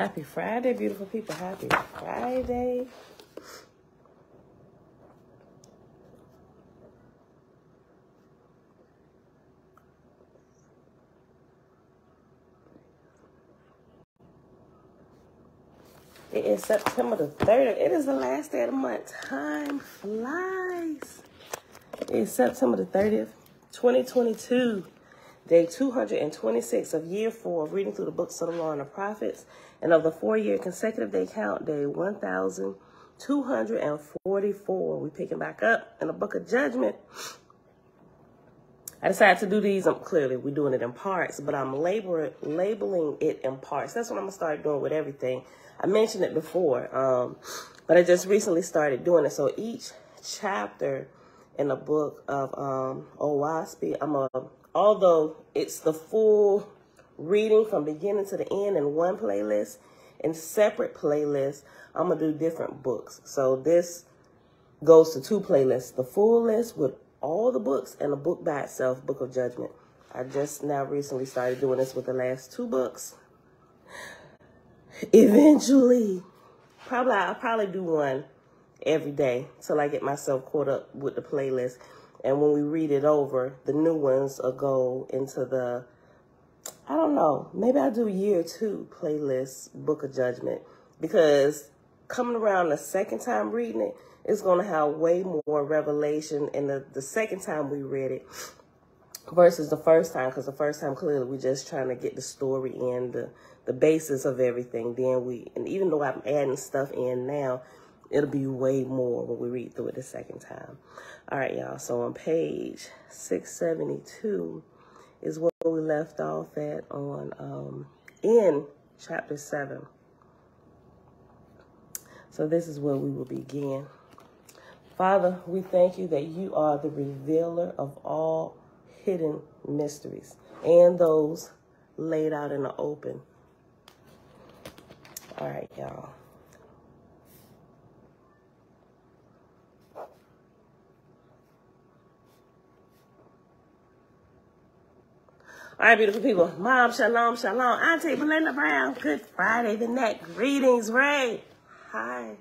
Happy Friday, beautiful people. Happy Friday. It is September the 30th. It is the last day of the month. Time flies. It is September the 30th, 2022. Day 226 of year 4 of reading through the books of the law and the prophets. And of the 4-year consecutive day count, day 1,244. We're picking back up in the book of Judgment. I decided to do these. Clearly, we're doing it in parts, but I'm labeling it in parts. That's what I'm going to start doing with everything. I mentioned it before, but I just recently started doing it. So each chapter in the book of Oahspe, although it's the full reading from beginning to the end in one playlist, in separate playlists, I'm going to do different books. So this goes to 2 playlists, the full list with all the books and a book by itself, Book of Judgment. I just now recently started doing this with the last 2 books. Eventually, I'll probably do one every day till I get myself caught up with the playlist. And when we read it over, the new ones will go into the, I don't know, maybe I'll do year 2 playlist, Book of Judgment. Because coming around the second time reading it, it's going to have way more revelation in the second time we read it versus the first time. Because the first time, clearly, we're just trying to get the story in, the basis of everything. And even though I'm adding stuff in now, it'll be way more when we read through it the second time. All right, y'all. So on page 672 is where we left off at on in chapter 7. So this is where we will begin. Father, we thank you that you are the revealer of all hidden mysteries and those laid out in the open. All right, y'all. All right, beautiful people. Mom, shalom, shalom. Auntie Belinda Brown. Good Friday, the neck. Greetings, Ray. Hi.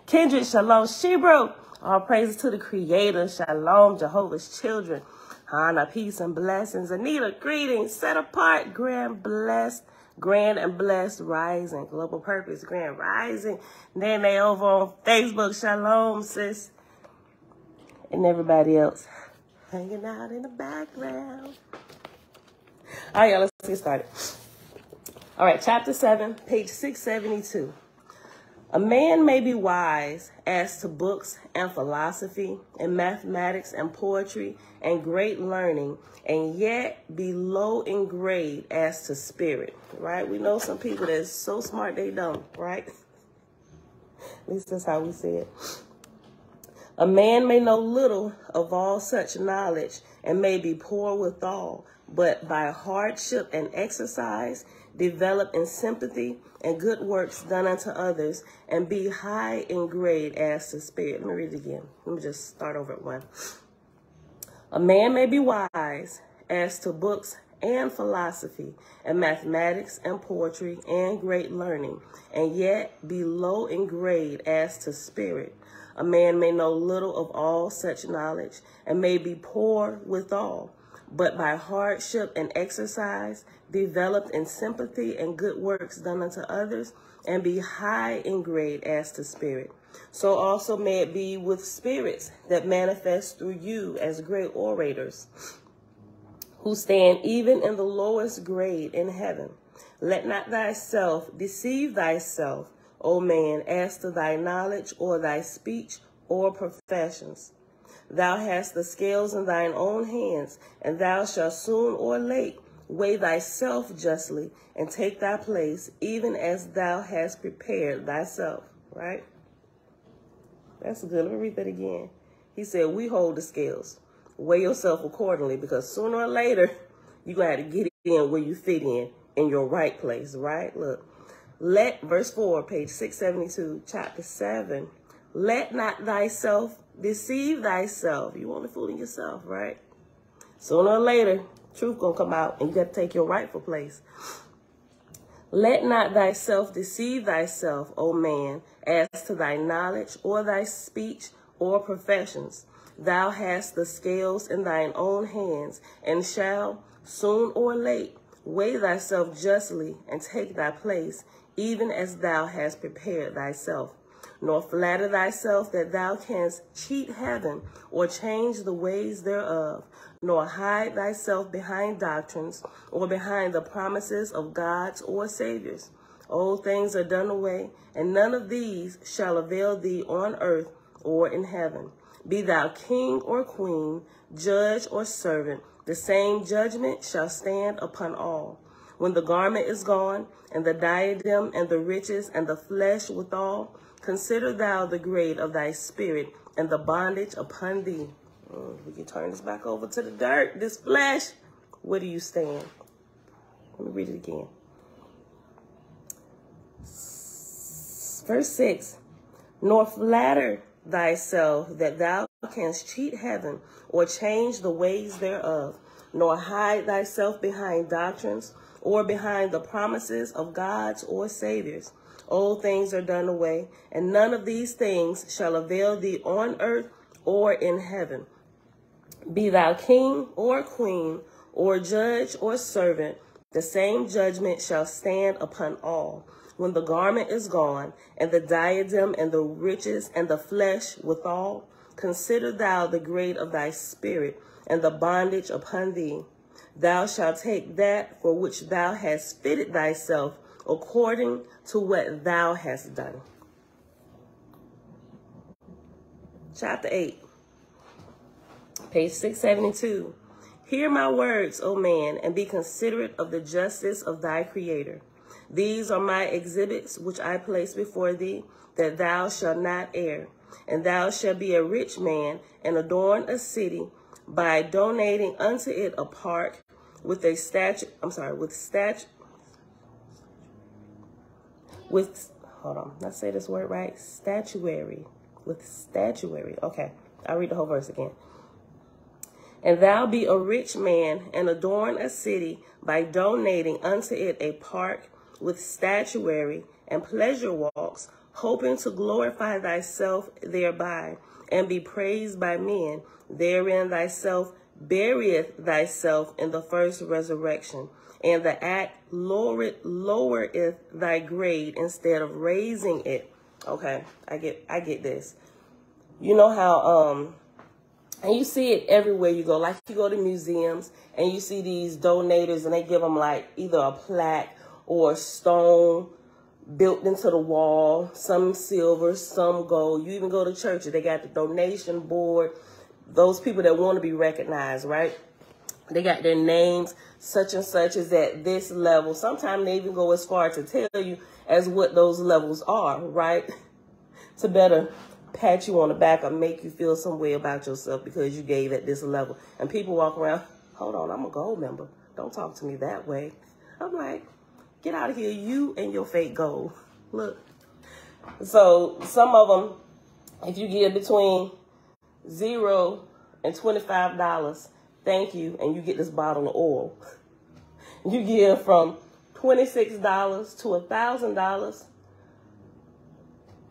Kindred, shalom, Shebrew. All praises to the Creator. Shalom, Jehovah's children. Hana, peace and blessings. Anita, greetings. Set apart, grand and blessed rising. Global purpose, grand rising. Then they over on Facebook. Shalom, sis. And everybody else hanging out in the background. All right, y'all, let's get started. All right, chapter 7, page 672. A man may be wise as to books and philosophy and mathematics and poetry and great learning, and yet be low in grade as to spirit, right? We know some people that's so smart they don't, right? At least that's how we say it. A man may know little of all such knowledge and may be poor withal, but by hardship and exercise, develop in sympathy and good works done unto others, and be high in grade as to spirit. Let me read it again. Let me just start over at 1. A man may be wise as to books and philosophy and mathematics and poetry and great learning, and yet be low in grade as to spirit. A man may know little of all such knowledge and may be poor withal, but by hardship and exercise, developed in sympathy and good works done unto others, and be high in grade as to spirit. So also may it be with spirits that manifest through you as great orators, who stand even in the lowest grade in heaven. Let not thyself deceive thyself, O man, as to thy knowledge or thy speech or professions. Thou hast the scales in thine own hands, and thou shalt soon or late weigh thyself justly and take thy place, even as thou hast prepared thyself. Right? That's good. Let me read that again. He said, we hold the scales. Weigh yourself accordingly, because sooner or later, you're going to have to get in where you fit in your right place, right? Look, verse 4, page 672, chapter 7, let not thyself deceive thyself. You only fooling yourself, right? Sooner or later, truth going to come out, and you got to take your rightful place. Let not thyself deceive thyself, O man, as to thy knowledge or thy speech or professions. Thou hast the scales in thine own hands, and shall, soon or late, weigh thyself justly and take thy place, even as thou hast prepared thyself. Nor flatter thyself that thou canst cheat heaven or change the ways thereof, nor hide thyself behind doctrines or behind the promises of gods or saviors. Old things are done away, and none of these shall avail thee on earth or in heaven. Be thou king or queen, judge or servant, the same judgment shall stand upon all. When the garment is gone, and the diadem, and the riches, and the flesh withal, consider thou the grade of thy spirit, and the bondage upon thee. We can turn this back over to the dirt, this flesh. Where do you stand? Let me read it again. Verse 6, nor flatter thyself that thou canst cheat heaven or change the ways thereof, nor hide thyself behind doctrines or behind the promises of gods or saviors. Old things are done away, and none of these things shall avail thee on earth or in heaven. Be thou king or queen, or judge or servant, the same judgment shall stand upon all. When the garment is gone, and the diadem, and the riches, and the flesh withal, consider thou the grade of thy spirit, and the bondage upon thee. Thou shalt take that for which thou hast fitted thyself, according to what thou hast done. Chapter 8, page 672. Hear my words, O man, and be considerate of the justice of thy Creator. These are my exhibits which I place before thee, that thou shalt not err. And thou shalt be a rich man, and adorn a city by donating unto it a park with a statue. Hold on, let's say this word right. Statuary. With statuary. Okay, I'll read the whole verse again. And thou be a rich man, and adorn a city by donating unto it a park with statuary and pleasure walks, hoping to glorify thyself thereby, and be praised by men. Therein thyself burieth thyself in the first resurrection, and the act lowereth thy grade instead of raising it. Okay, I get this. You know how and you see it everywhere you go. Like you go to museums and you see these donators, and they give them like either a plaque or a stone built into the wall, some silver, some gold. You even go to churches, they got the donation board. Those people that want to be recognized, right? They got their names, such and such is at this level. Sometimes they even go as far to tell you as what those levels are, right? To better pat you on the back or make you feel some way about yourself because you gave at this level. And people walk around, hold on, I'm a gold member. Don't talk to me that way. I'm like, get out of here, you and your fake gold. Look. So some of them, if you give between $0 and $25, thank you, and you get this bottle of oil. You give from $26 to $1,000,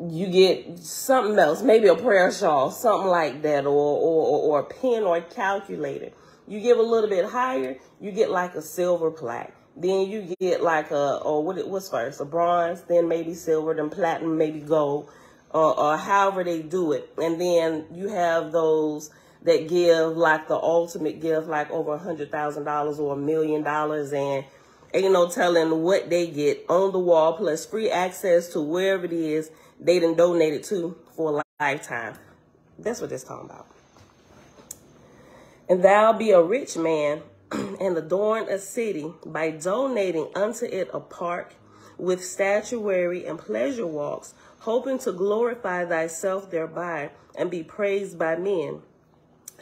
you get something else, maybe a prayer shawl, something like that, or a pen or a calculator. You give a little bit higher, you get like a silver plaque. Then you get like what's first? A bronze, then maybe silver, then platinum, maybe gold, or however they do it. And then you have those that give like the ultimate gift, like over $100,000 or $1 million, and ain't no telling what they get on the wall, plus free access to wherever it is they done donated to for a lifetime. That's what this talking about. And thou be a rich man, and adorn a city by donating unto it a park with statuary and pleasure walks, hoping to glorify thyself thereby and be praised by men.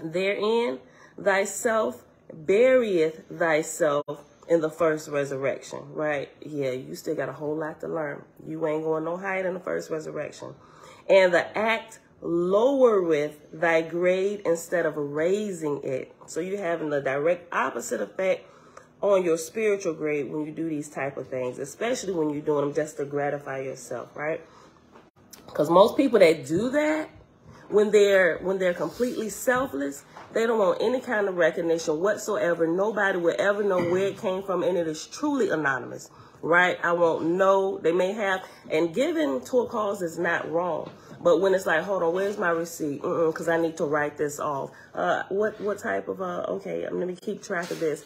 Therein thyself burieth thyself in the first resurrection, right? Yeah, you still got a whole lot to learn. You ain't going no higher than the first resurrection. And the act lowereth thy grade instead of raising it. So you're having the direct opposite effect on your spiritual grade when you do these type of things, especially when you're doing them just to gratify yourself, right? Because most people that do that, when they're completely selfless, they don't want any kind of recognition whatsoever. Nobody will ever know where it came from, and it is truly anonymous, right? I won't know. They may have, and giving to a cause is not wrong. But when it's like, hold on, where's my receipt? Because I need to write this off. What type of, okay, let me keep track of this.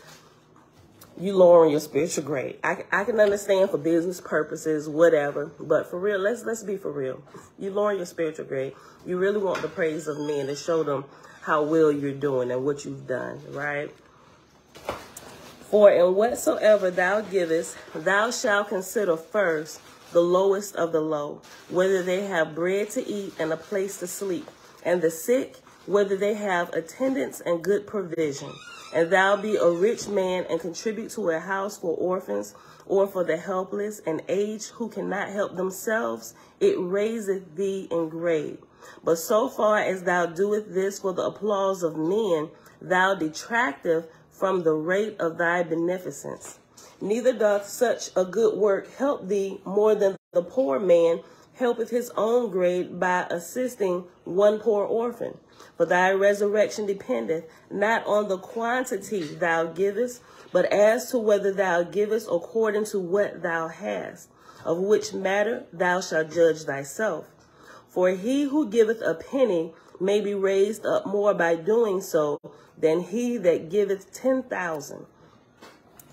You lowering your spiritual grade. I can understand for business purposes, whatever. But for real, let's be for real. You lowering your spiritual grade. You really want the praise of men to show them how well you're doing and what you've done, right? For in whatsoever thou givest, thou shalt consider first the lowest of the low, whether they have bread to eat and a place to sleep, and the sick, whether they have attendance and good provision. And thou be a rich man and contribute to a house for orphans or for the helpless and aged who cannot help themselves, it raiseth thee in grade. But so far as thou doest this for the applause of men, thou detracteth from the rate of thy beneficence. Neither doth such a good work help thee more than the poor man helpeth his own grade by assisting one poor orphan. For thy resurrection dependeth not on the quantity thou givest, but as to whether thou givest according to what thou hast, of which matter thou shalt judge thyself. For he who giveth a penny may be raised up more by doing so than he that giveth 10,000.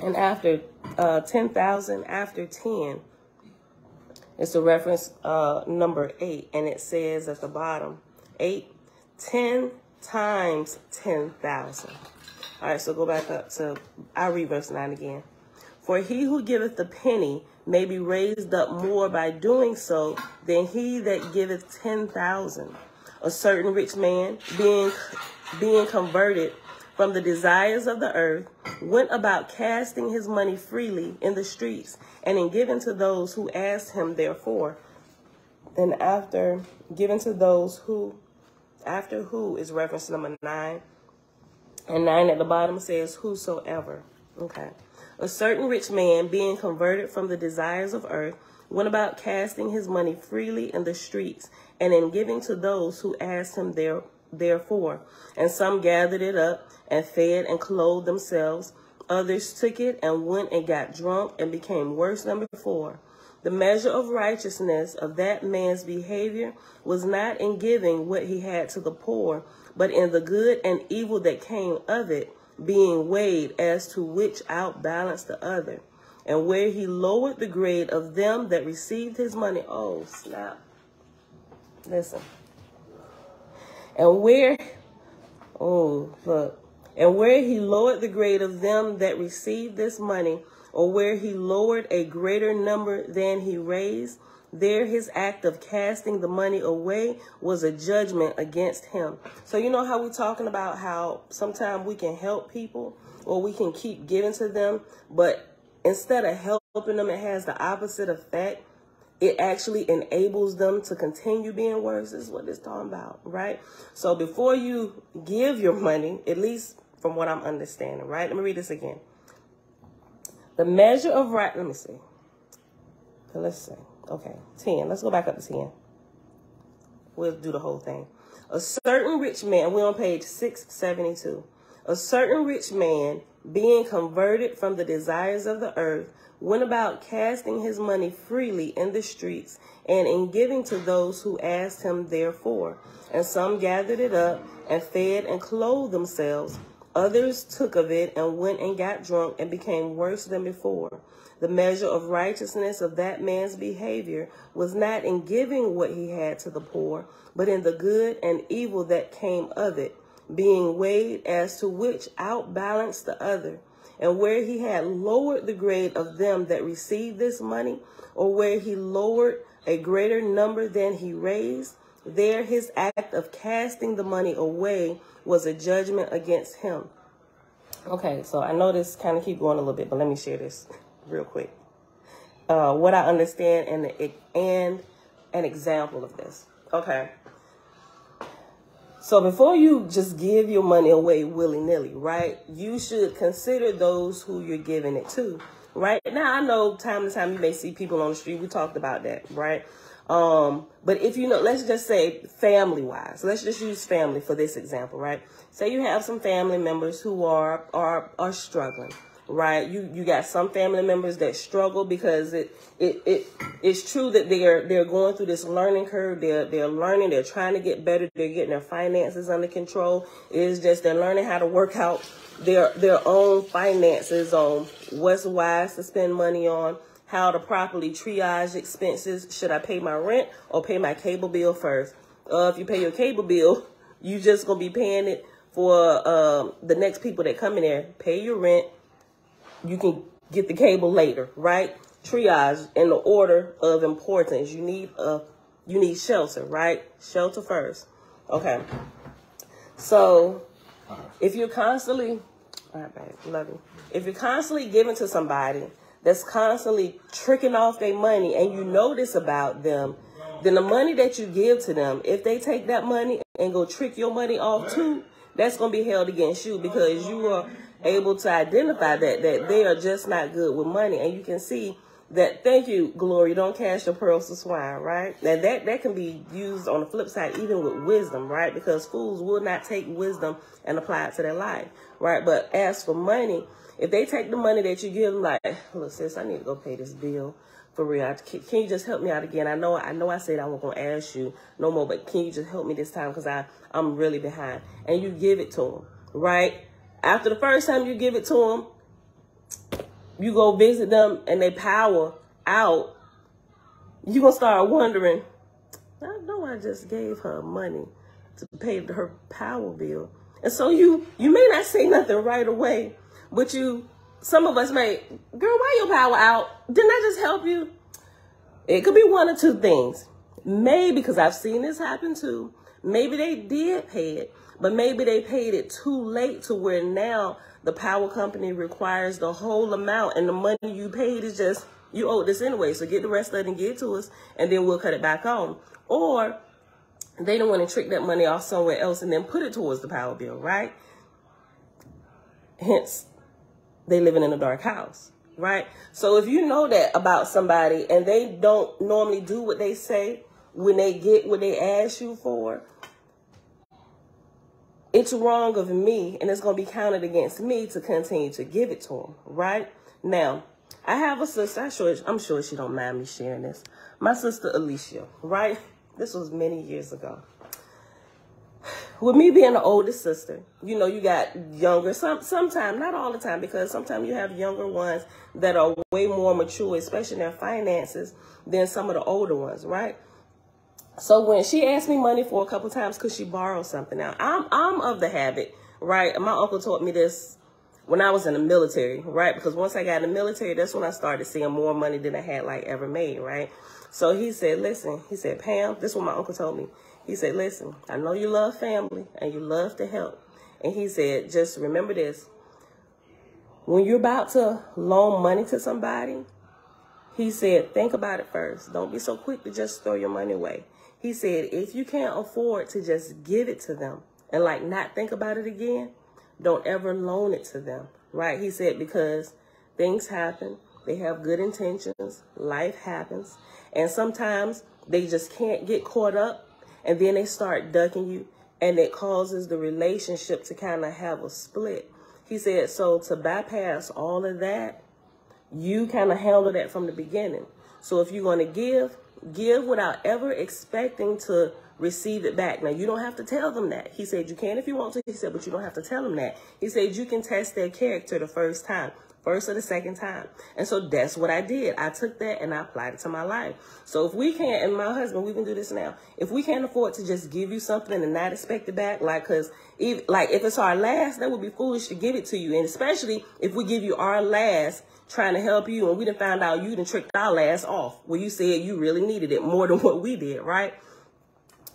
And after 10,000, after 10, it's a reference number 8, and it says at the bottom, 8, 10 times 10,000. All right, so go back up to, I'll read verse 9 again. For he who giveth the penny may be raised up more by doing so than he that giveth 10,000. A certain rich man, being converted from the desires of the earth, went about casting his money freely in the streets and in giving to those who asked him therefore. And after giving to those who, after who is reference number 9. And 9 at the bottom says whosoever. Okay. A certain rich man, being converted from the desires of earth, went about casting his money freely in the streets and in giving to those who asked him therefore. And some gathered it up and fed and clothed themselves. Others took it and went and got drunk and became worse than before. The measure of righteousness of that man's behavior was not in giving what he had to the poor, but in the good and evil that came of it, being weighed as to which outbalanced the other. And where he lowered the grade of them that received his money, oh, snap. Listen. And where he lowered the grade of them that received this money, or where he lowered a greater number than he raised, there his act of casting the money away was a judgment against him. So you know how we're talking about how sometimes we can help people or we can keep giving to them, but instead of helping them, it has the opposite effect. It actually enables them to continue being worse. This is what it's talking about, right? So before you give your money, at least from what I'm understanding, right? Let me read this again. The measure of right, let me see. Let's see. Okay, 10. Let's go back up to 10. We'll do the whole thing. A certain rich man, we're on page 672. A certain rich man, being converted from the desires of the earth, went about casting his money freely in the streets and in giving to those who asked him therefore. And some gathered it up and fed and clothed themselves. Others took of it and went and got drunk and became worse than before. The measure of righteousness of that man's behavior was not in giving what he had to the poor, but in the good and evil that came of it, being weighed as to which outbalanced the other. And where he had lowered the grade of them that received this money, or where he lowered a greater number than he raised, there his act of casting the money away was a judgment against him. Okay, so I know this kind of keep going a little bit, but let me share this real quick. What I understand and an example of this. Okay. So before you just give your money away willy-nilly, right, you should consider those who you're giving it to. Right now, I know time to time you may see people on the street. We talked about that, right? But if you know, let's just say family-wise. Let's just use family for this example, right? Say you have some family members who are struggling, right? You got some family members that struggle because it's true that they're going through this learning curve. They're learning. They're trying to get better. They're getting their finances under control. It's just they're learning how to work out their own finances on what's wise to spend money on, how to properly triage expenses. Should I pay my rent or pay my cable bill first? If you pay your cable bill, you just going to be paying it for the next people that come in there. Pay your rent. You can get the cable later, right? Triage in the order of importance. You need shelter, right? Shelter first. Okay. So if you're constantly, all right, babe, love you. If you're constantly giving to somebody that's constantly tricking off their money and you know this about them, then the money that you give to them, if they take that money and go trick your money off too, that's going to be held against you because you are able to identify that they are just not good with money. And you can see that, thank you, Glory, don't cast your pearls to swine, right? Now that can be used on the flip side, even with wisdom, right? Because fools will not take wisdom and apply it to their life, right? But as for money, if they take the money that you give them, like, look, sis, I need to go pay this bill for real. Can you just help me out again? I know I said I wasn't going to ask you no more, but can you just help me this time? Because I'm really behind. And you give it to them, right? After the first time you give it to them, you go visit them and they power out. You're going to start wondering, I know I just gave her money to pay her power bill. And so you may not say nothing right away, but some of us may, girl, why your power out? Didn't I just help you? It could be one or two things. Maybe, because I've seen this happen too, maybe they did pay it, but maybe they paid it too late to where now the power company requires the whole amount and the money you paid is just, you owe this anyway, so get the rest of it and give it to us and then we'll cut it back on. Or they don't want to trick that money off somewhere else and then put it towards the power bill, right? Hence, they living in a dark house, right? So if you know that about somebody and they don't normally do what they say when they get what they ask you for, it's wrong of me and it's going to be counted against me to continue to give it to them, right? Now, I have a sister. I'm sure she don't mind me sharing this. My sister Alicia, right? This was many years ago. With me being the oldest sister, you know, you got younger, sometimes, not all the time, because sometimes you have younger ones that are way more mature, especially in their finances, than some of the older ones, right? So when she asked me money for a couple times because she borrowed something. Now, I'm of the habit, right? My uncle taught me this when I was in the military, right? Because once I got in the military, that's when I started seeing more money than I had like ever made, right? So he said, listen, he said, Pam, this is what my uncle told me. He said, listen, I know you love family and you love to help. And he said, just remember this. When you're about to loan money to somebody, he said, think about it first. Don't be so quick to just throw your money away. He said, if you can't afford to just give it to them and like not think about it again, don't ever loan it to them, right? He said, because things happen. They have good intentions. Life happens. And sometimes they just can't get caught up. And then they start ducking you, and it causes the relationship to kind of have a split. He said, so to bypass all of that, you kind of handle that from the beginning. So if you're going to give without ever expecting to receive it back. Now, you don't have to tell them that. He said, you can if you want to. He said, but you don't have to tell them that. He said, you can test their character the first time. First or the second time. And so that's what I did. I took that and I applied it to my life. So if we can't, and my husband, we can do this now. If we can't afford to just give you something and not expect it back, like, cause if it's our last, that would be foolish to give it to you. And especially if we give you our last trying to help you and we done found out you done tricked our last off where you said you really needed it more than what we did, right?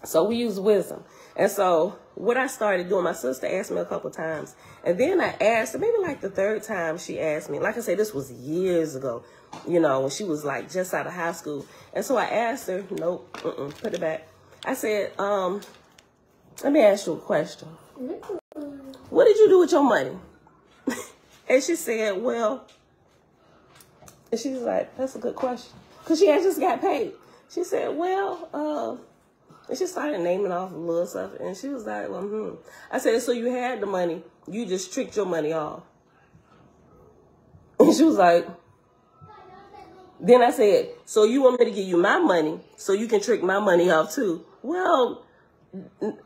So we use wisdom. And so what I started doing, my sister asked me a couple times. And then I asked her, maybe like the third time she asked me. Like I said, this was years ago, you know, when she was like just out of high school. And so I asked her, nope, put it back. I said, let me ask you a question. What did you do with your money? And she said, well, and she was like, that's a good question. Because she had just got paid. She said, well, and she started naming off a little stuff. And she was like, well, I said, so you had the money. You just tricked your money off. And she was like, then I said, so you want me to give you my money so you can trick my money off too? Well,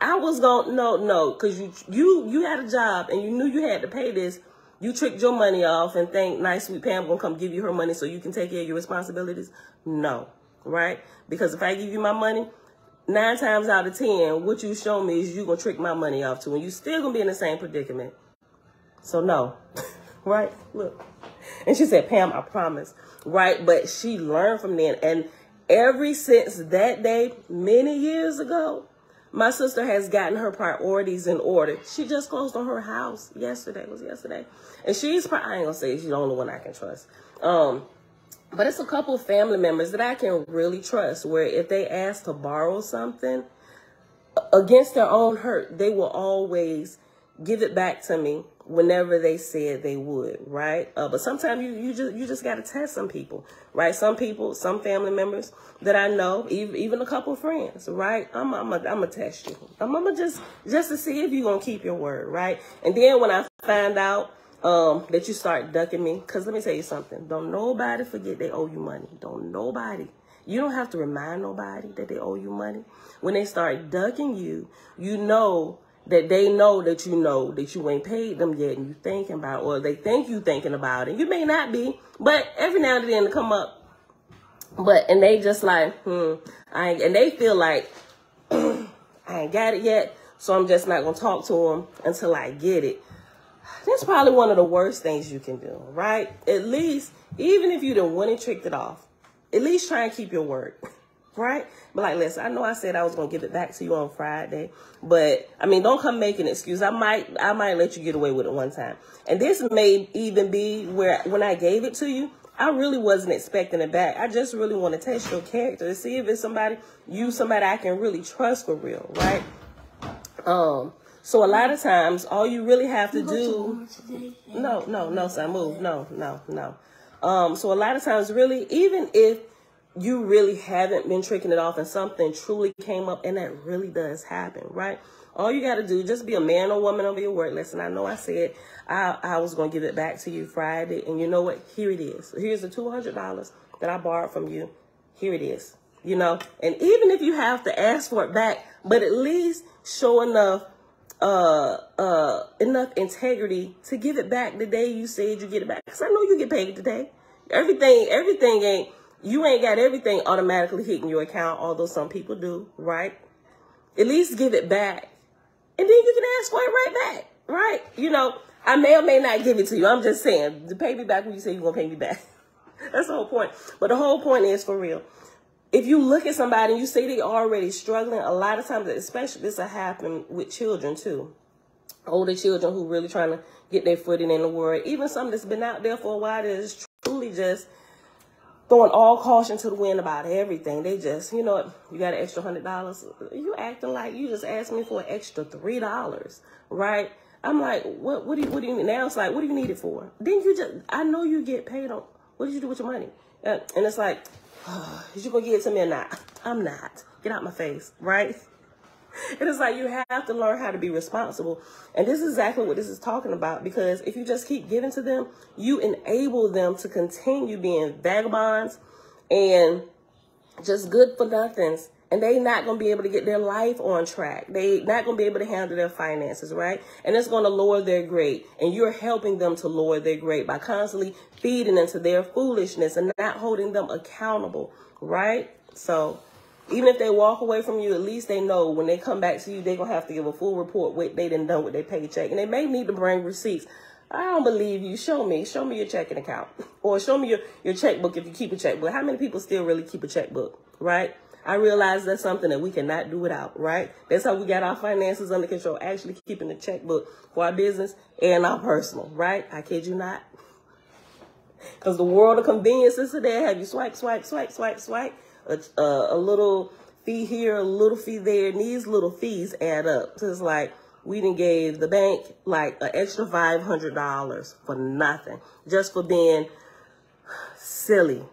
I was going, no, because you had a job and you knew you had to pay this. You tricked your money off and think nice sweet Pam gonna come give you her money so you can take care of your responsibilities. No, right? Because if I give you my money, 9 times out of 10, what you show me is you gonna trick my money off too, and you still gonna be in the same predicament. So no, right? Look, and she said, Pam, I promise, right? But she learned from then, and ever since that day, many years ago, my sister has gotten her priorities in order. She just closed on her house yesterday. It was yesterday. And she's, I ain't gonna say she's the only one I can trust. But it's a couple of family members that I can really trust, where if they ask to borrow something against their own hurt, they will always give it back to me whenever they said they would, right? But sometimes you just got to test some people, right? Some people, some family members that I know, even a couple of friends, right? I'm gonna test you. I'm gonna just to see if you're gonna keep your word, right? And then when I find out that you start ducking me, because let me tell you something, don't nobody forget they owe you money. Don't nobody. You don't have to remind nobody that they owe you money. When they start ducking you, you know that they know that you ain't paid them yet, and you thinking about, or they think you thinking about it. You may not be, but every now and then it come up. And they just like, and they feel like I ain't got it yet, so I'm just not gonna talk to them until I get it. That's probably one of the worst things you can do, right? At least, even if you done went and tricked it off, at least try and keep your word. Right? But like, listen, I know I said I was going to give it back to you on Friday, but I mean, don't come make an excuse. I might let you get away with it one time. And this may even be where when I gave it to you, I really wasn't expecting it back. I just really want to test your character to see if it's somebody I can really trust for real. Right? So a lot of times all you really have to do, no, son, move. No. So a lot of times really, even if you really haven't been tricking it off and something truly came up, and that really does happen, right? All you got to do, just be a man or woman over your word. Listen, I know I said I was going to give it back to you Friday, and you know what? Here it is. Here's the $200 that I borrowed from you. Here it is, you know? And even if you have to ask for it back, but at least show enough integrity to give it back the day you said you get it back. Because I know you get paid today. Everything ain't, you ain't got everything automatically hitting your account, although some people do, right? At least give it back. And then you can ask for it right back, right? You know, I may or may not give it to you. I'm just saying, to pay me back when you say you're going to pay me back. That's the whole point. But the whole point is, for real, if you look at somebody and you say they're already struggling, a lot of times, especially this will happen with children too. Older children who really trying to get their footing in the world. Even some that's been out there for a while that is truly just throwing all caution to the wind about everything. They just, you know what, you got an extra $100. You acting like you just asked me for an extra $3, right? I'm like, what do you need? Now it's like, what do you need it for? Didn't you just, I know you get paid on, what did you do with your money? And it's like, is you gonna give it to me or not? I'm not. Get out my face, right? And it's like, you have to learn how to be responsible. And this is exactly what this is talking about, because if you just keep giving to them, you enable them to continue being vagabonds and just good for nothings. And they not going to be able to get their life on track. They not going to be able to handle their finances, right? And it's going to lower their grade. And you're helping them to lower their grade by constantly feeding into their foolishness and not holding them accountable, right? So even if they walk away from you, at least they know when they come back to you, they're going to have to give a full report what they done with their paycheck. And they may need to bring receipts. I don't believe you. Show me your checking account, or show me your checkbook if you keep a checkbook. How many people still really keep a checkbook, right? I realize that's something that we cannot do without, right? That's how we got our finances under control, actually keeping the checkbook for our business and our personal, right? I kid you not. Because the world of convenience is there. Have you swipe, a little fee here, a little fee there, and these little fees add up. So it's like we done gave the bank like an extra $500 for nothing, just for being silly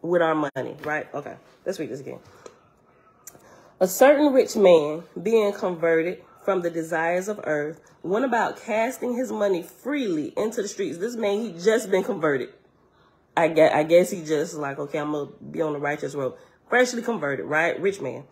with our money, right? Okay, let's read this again. A certain rich man, being converted from the desires of earth, went about casting his money freely into the streets. This man, he just been converted. I guess he just like, okay, I'm going to be on the righteous road. Freshly converted, right? Rich man.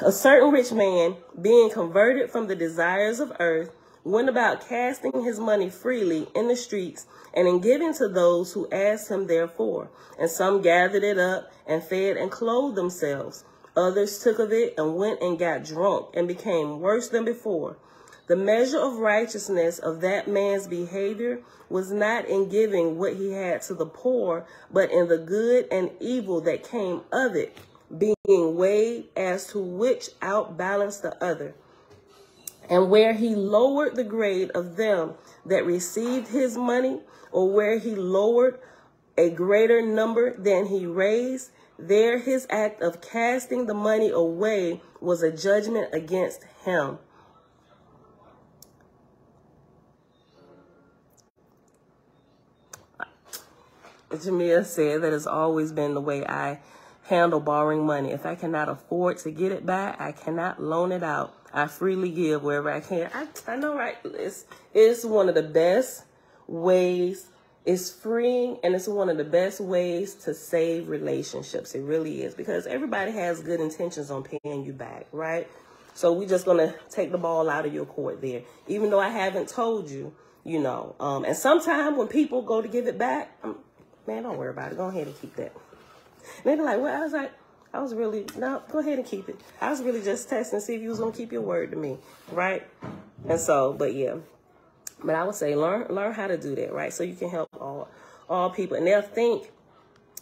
A certain rich man, being converted from the desires of earth, went about casting his money freely in the streets and in giving to those who asked him therefor. And some gathered it up and fed and clothed themselves. Others took of it and went and got drunk and became worse than before. The measure of righteousness of that man's behavior was not in giving what he had to the poor, but in the good and evil that came of it, being weighed as to which outbalanced the other. And where he lowered the grade of them that received his money, or where he lowered a greater number than he raised, there his act of casting the money away was a judgment against him. Jamia said that has always been the way I handle borrowing money. If I cannot afford to get it back, I cannot loan it out. I freely give wherever I can. I know, right? It's one of the best ways. It's freeing, and it's one of the best ways to save relationships. It really is, because everybody has good intentions on paying you back, right? So we're just going to take the ball out of your court there, even though I haven't told you, you know. And sometimes when people go to give it back, man, don't worry about it. Go ahead and keep that. And they be like, well, I was really, no, go ahead and keep it. I was really just testing to see if you was going to keep your word to me, right? And so, but yeah. But I would say learn how to do that, right? So you can help all people. And they'll think,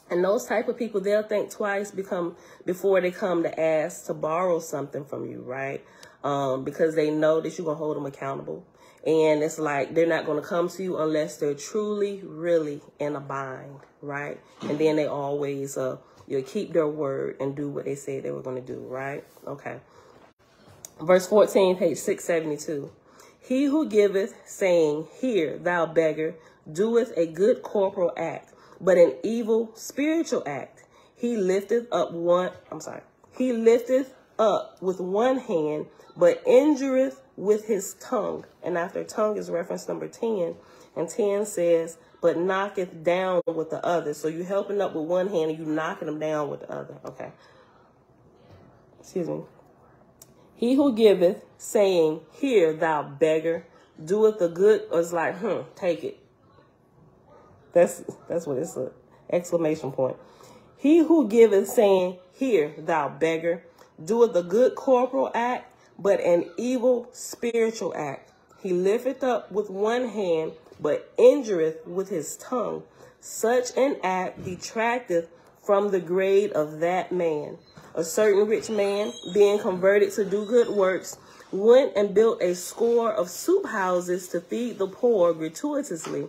and those type of people, they'll think twice before they come to ask to borrow something from you, right? Because they know that you're going to hold them accountable. And it's like they're not going to come to you unless they're truly, really in a bind, right? And then they always you'll keep their word and do what they said they were going to do, right? Okay. Verse 14, page 672. He who giveth, saying, Here, thou beggar, doeth a good corporal act, but an evil spiritual act. He lifteth up with one hand, but injureth with his tongue. And after tongue is reference number 10. And 10 says, but knocketh down with the other. So you helping up with one hand and you knocking them down with the other. Okay. Excuse me. He who giveth, saying, Here, thou beggar, doeth the good, or is like, take it. That's what it's an exclamation point. He who giveth, saying, Here, thou beggar, doeth a good corporal act, but an evil spiritual act. He lifteth up with one hand, but injureth with his tongue. Such an act detracteth from the grade of that man. A certain rich man, being converted to do good works, went and built a score of soup houses to feed the poor gratuitously.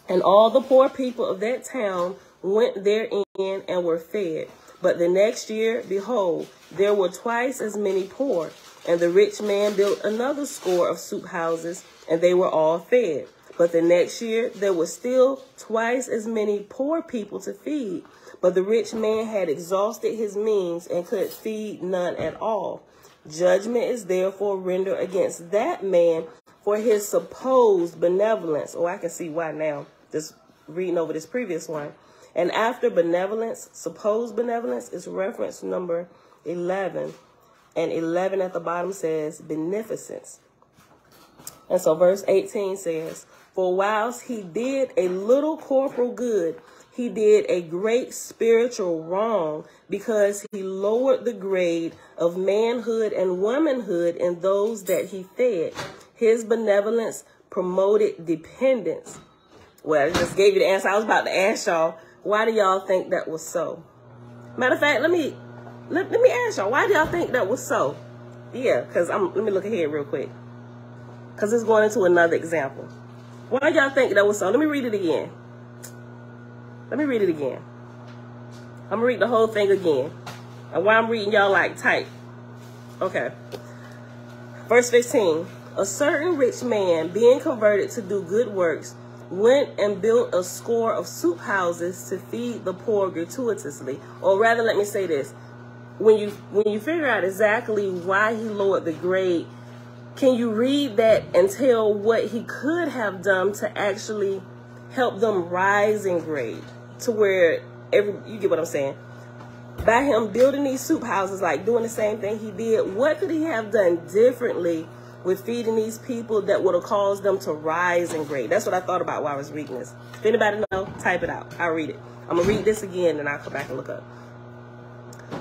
And all the poor people of that town went therein and were fed. But the next year, behold, there were twice as many poor. And the rich man built another score of soup houses, and they were all fed. But the next year, there were still twice as many poor people to feed. But the rich man had exhausted his means and could feed none at all. Judgment is therefore rendered against that man for his supposed benevolence. Oh, I can see why now, just reading over this previous one. And after benevolence, supposed benevolence, is reference number 11. And 11 at the bottom says beneficence. And so verse 18 says, For whilst he did a little corporal good, he did a great spiritual wrong, because he lowered the grade of manhood and womanhood in those that he fed. His benevolence promoted dependence. Well, I just gave you the answer. I was about to ask y'all, why do y'all think that was so? Matter of fact, let me ask y'all, why do y'all think that was so? Yeah, because let me look ahead real quick, because it's going into another example. Why do y'all think that was so? Let me read it again. I'm going to read the whole thing again. And why I'm reading y'all like tight. Okay. Verse 15. A certain rich man, being converted to do good works, went and built a score of soup houses to feed the poor gratuitously. Or rather, let me say this. When you figure out exactly why he lowered the grade, can you read that and tell what he could have done to actually help them rise in grade to where you get what I'm saying? By him building these soup houses, like doing the same thing he did, what could he have done differently with feeding these people that would have caused them to rise in grade? That's what I thought about while I was reading this. If anybody know, type it out. I'll read it. I'm going to read this again, and I'll come back and look up.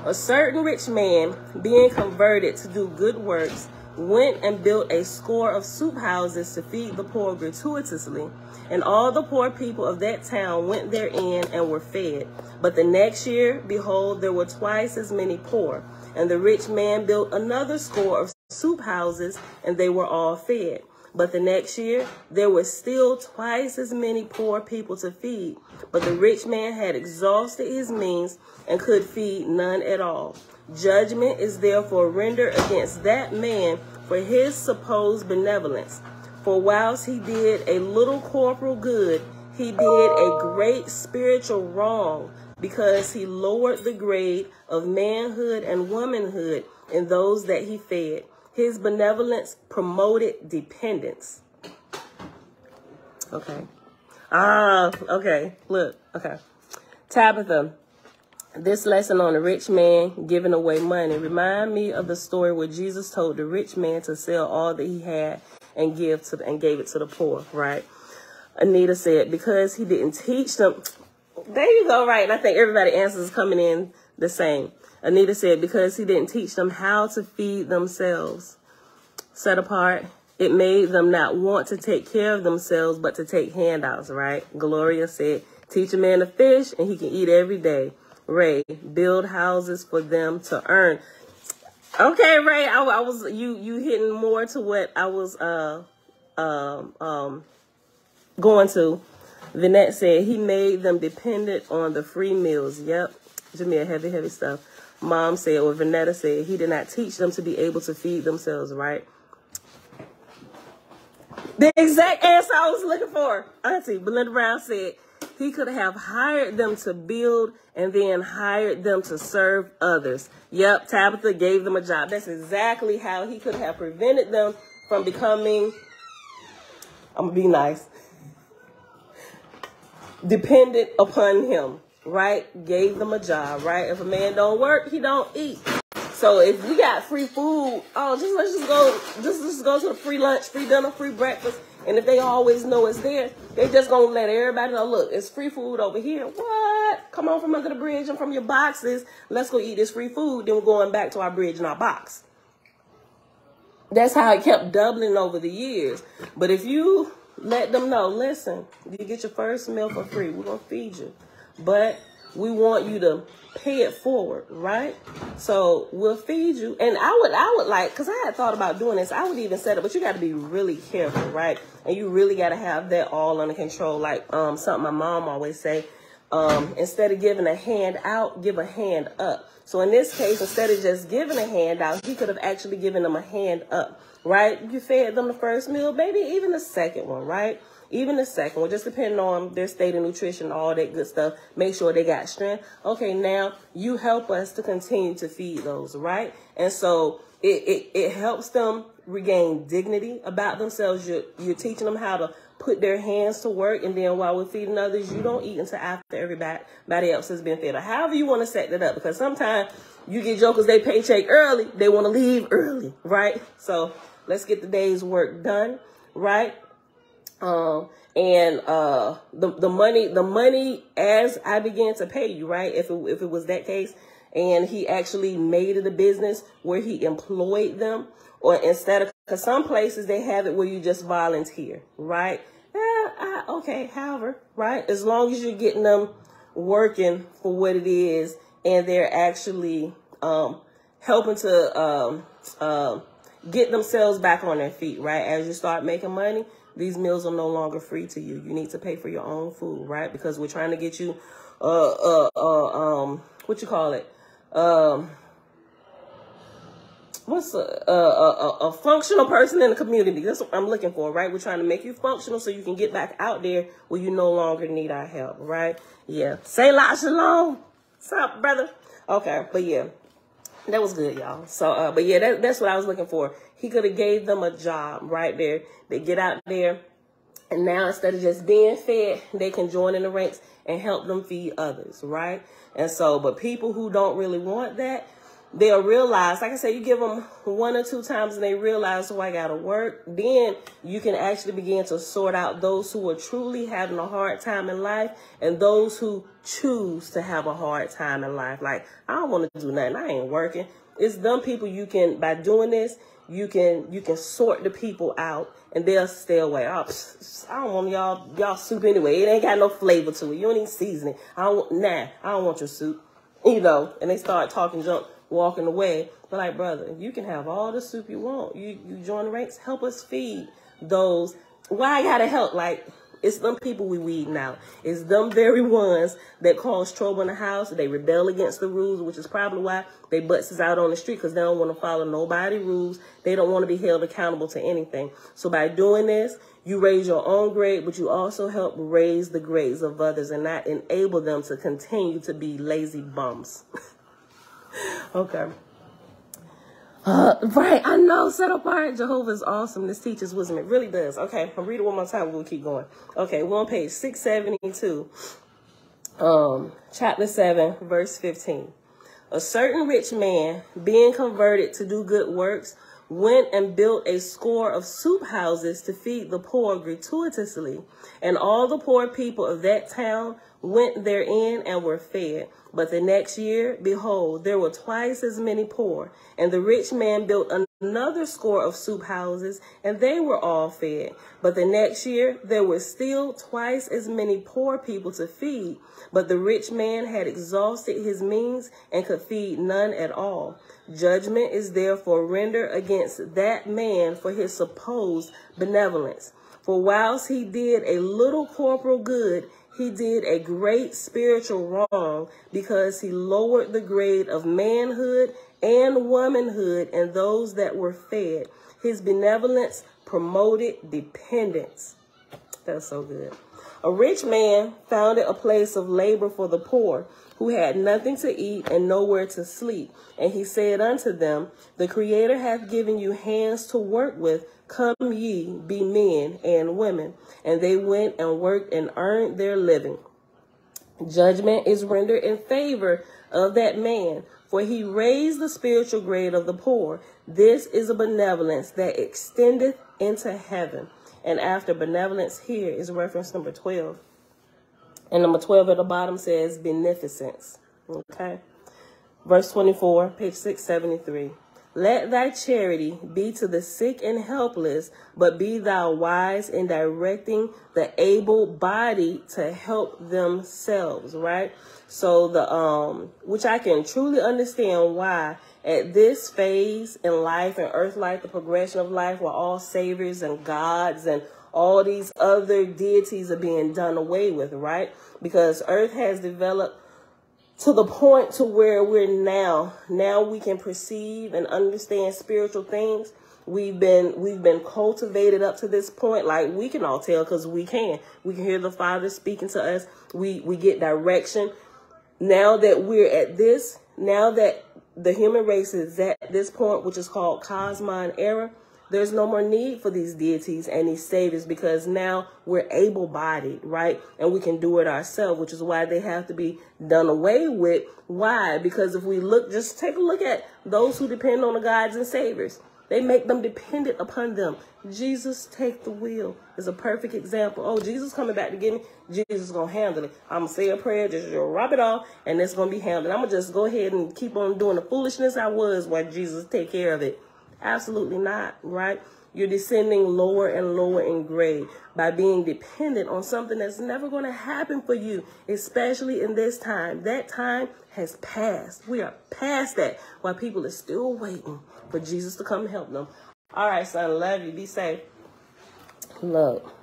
A certain rich man, being converted to do good works, went and built a score of soup houses to feed the poor gratuitously. And all the poor people of that town went therein and were fed. But the next year, behold, there were twice as many poor. And the rich man built another score of soup houses, and they were all fed. But the next year, there were still twice as many poor people to feed. But the rich man had exhausted his means and could feed none at all. Judgment is therefore rendered against that man for his supposed benevolence. For whilst he did a little corporal good, he did a great spiritual wrong, because he lowered the grade of manhood and womanhood in those that he fed. His benevolence promoted dependence. Okay. Okay. Look. Okay. Tabitha, this lesson on the rich man giving away money remind me of the story where Jesus told the rich man to sell all that he had and gave it to the poor, right? Anita said, because he didn't teach them. There you go, right? And I think everybody's answers is coming in the same. Anita said, because he didn't teach them how to feed themselves. Set apart, it made them not want to take care of themselves, but to take handouts, right? Gloria said, teach a man to fish and he can eat every day. Ray, build houses for them to earn. Okay, Ray, I was you hitting more to what I was going to. Vinette said he made them dependent on the free meals. Yep, Jamia, heavy stuff. Mom said, or Vanetta said, he did not teach them to be able to feed themselves, right? The exact answer I was looking for. Auntie Belinda Brown said he could have hired them to build and then hired them to serve others. Yep, Tabitha gave them a job. That's exactly how he could have prevented them from becoming, I'm going to be nice, dependent upon him, right? Gave them a job, right? If a man don't work, he don't eat. So if we got free food, let's just go to the free lunch, free dinner, free breakfast. And if they always know it's there, they just gonna let everybody know, look, it's free food over here. What? Come on from under the bridge and from your boxes. Let's go eat this free food. Then we're going back to our bridge and our box. That's how it kept doubling over the years. But if you let them know, listen, you get your first meal for free. We're gonna feed you. But we want you to pay it forward, right? So we'll feed you. And I would like, because I had thought about doing this, I would even set it, but you got to be really careful, right? And you really got to have that all under control. Like something my mom always say, instead of giving a hand out, give a hand up. So in this case, instead of just giving a hand out, he could have actually given them a hand up, right? You fed them the first meal, maybe even the second one, right? Even the second one, just depending on their state of nutrition, all that good stuff. Make sure they got strength. Okay, now you help us to continue to feed those, right? And so it helps them regain dignity about themselves. You're teaching them how to put their hands to work. And then while we're feeding others, you don't eat until after everybody else has been fed. Or however you want to set that up. Because sometimes you get jokers, they paycheck early. They want to leave early, right? So let's get the day's work done, right? The money as I began to pay you, right? If it was that case, and he actually made it a business where he employed them, or instead of, because some places they have it where you just volunteer, right? Okay, however, right? As long as you're getting them working for what it is, and they're actually helping to get themselves back on their feet, right? As you start making money, these meals are no longer free to you. You need to pay for your own food, right? Because we're trying to get you, what you call it? what's a functional person in the community. That's what I'm looking for, right? We're trying to make you functional so you can get back out there where you no longer need our help, right? Yeah. Say la shalom. What's up, brother? Okay, but yeah, that was good, y'all. So, but yeah, that's what I was looking for. He could have gave them a job right there. They get out there, and now instead of just being fed, they can join in the ranks and help them feed others, right? And so, but people who don't really want that, they'll realize, like I said, you give them 1 or 2 times and they realize, oh, I got to work. Then you can actually begin to sort out those who are truly having a hard time in life and those who choose to have a hard time in life. Like, I don't want to do nothing. I ain't working. It's them people you can, by doing this, you can sort the people out and they'll stay away. Oh, I don't want y'all soup anyway. It ain't got no flavor to it. You don't even season it. I don't want your soup. You know, and they start talking junk, walking away. But like, brother, you can have all the soup you want. You join the ranks, help us feed those. Why I gotta help? Like, it's them people we weeding out. It's them very ones that cause trouble in the house. They rebel against the rules, which is probably why they butts us out on the street, because they don't want to follow nobody's rules. They don't want to be held accountable to anything. So by doing this, you raise your own grade, but you also help raise the grades of others and not enable them to continue to be lazy bums. Okay. Right, I know, set apart. Jehovah is awesome. This teaches wisdom. It really does. Okay, I'll read it one more time. We'll keep going. Okay, we're on page 672, chapter 7, verse 15. A certain rich man, being converted to do good works, went and built a score of soup houses to feed the poor gratuitously. And all the poor people of that town went therein and were fed. But the next year, behold, there were twice as many poor. And the rich man built another score of soup houses, and they were all fed. But the next year, there were still twice as many poor people to feed. But the rich man had exhausted his means and could feed none at all. Judgment is therefore rendered against that man for his supposed benevolence. For whilst he did a little corporal good, he did a great spiritual wrong, because he lowered the grade of manhood and womanhood in those that were fed. His benevolence promoted dependence. That's so good. A rich man founded a place of labor for the poor, who had nothing to eat and nowhere to sleep. And he said unto them, the Creator hath given you hands to work with. Come ye, be men and women. And they went and worked and earned their living. Judgment is rendered in favor of that man, for he raised the spiritual grade of the poor. This is a benevolence that extendeth into heaven. And after benevolence here is reference number 12. And number 12 at the bottom says beneficence. Okay. Verse 24, page 673. Let thy charity be to the sick and helpless, but be thou wise in directing the able-bodied to help themselves, right? So which I can truly understand why at this phase in life and earth life, the progression of life, where all saviors and gods and all these other deities are being done away with, right? Because earth has developed to the point to where we're now we can perceive and understand spiritual things. We've been cultivated up to this point. Like, we can all tell, because we can hear the Father speaking to us. We get direction. Now that we're at this, now that the human race is at this point, which is called Cosmon era, there's no more need for these deities and these saviors, because now we're able-bodied, right? And we can do it ourselves, which is why they have to be done away with. Why? Because if we look, just take a look at those who depend on the gods and saviors. They make them dependent upon them. Jesus, take the wheel, is a perfect example. Oh, Jesus coming back to get me. Jesus is going to handle it. I'm going to say a prayer, just rub it off, and it's going to be handled. I'm going to just go ahead and keep on doing the foolishness I was while Jesus take care of it. Absolutely not, right? You're descending lower and lower in grade by being dependent on something that's never going to happen for you, especially in this time. That time has passed. We are past that, while people are still waiting for Jesus to come help them. All right, son, love you. Be safe. Look.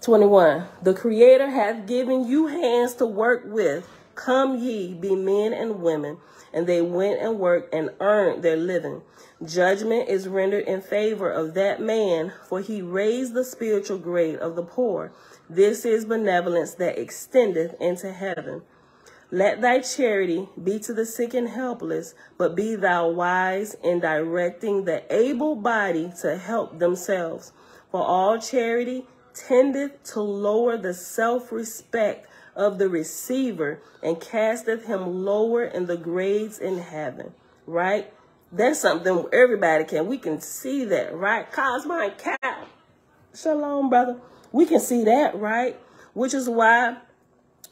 21. The Creator hath given you hands to work with. Come ye, be men and women. And they went and worked and earned their living. Judgment is rendered in favor of that man, for he raised the spiritual grade of the poor. This is benevolence that extendeth into heaven. Let thy charity be to the sick and helpless, but be thou wise in directing the able body to help themselves. For all charity tendeth to lower the self-respect of the receiver and casteth him lower in the grades in heaven. Right? That's something everybody we can see that, right? Cosmo and Cap. Shalom, brother. We can see that, right? Which is why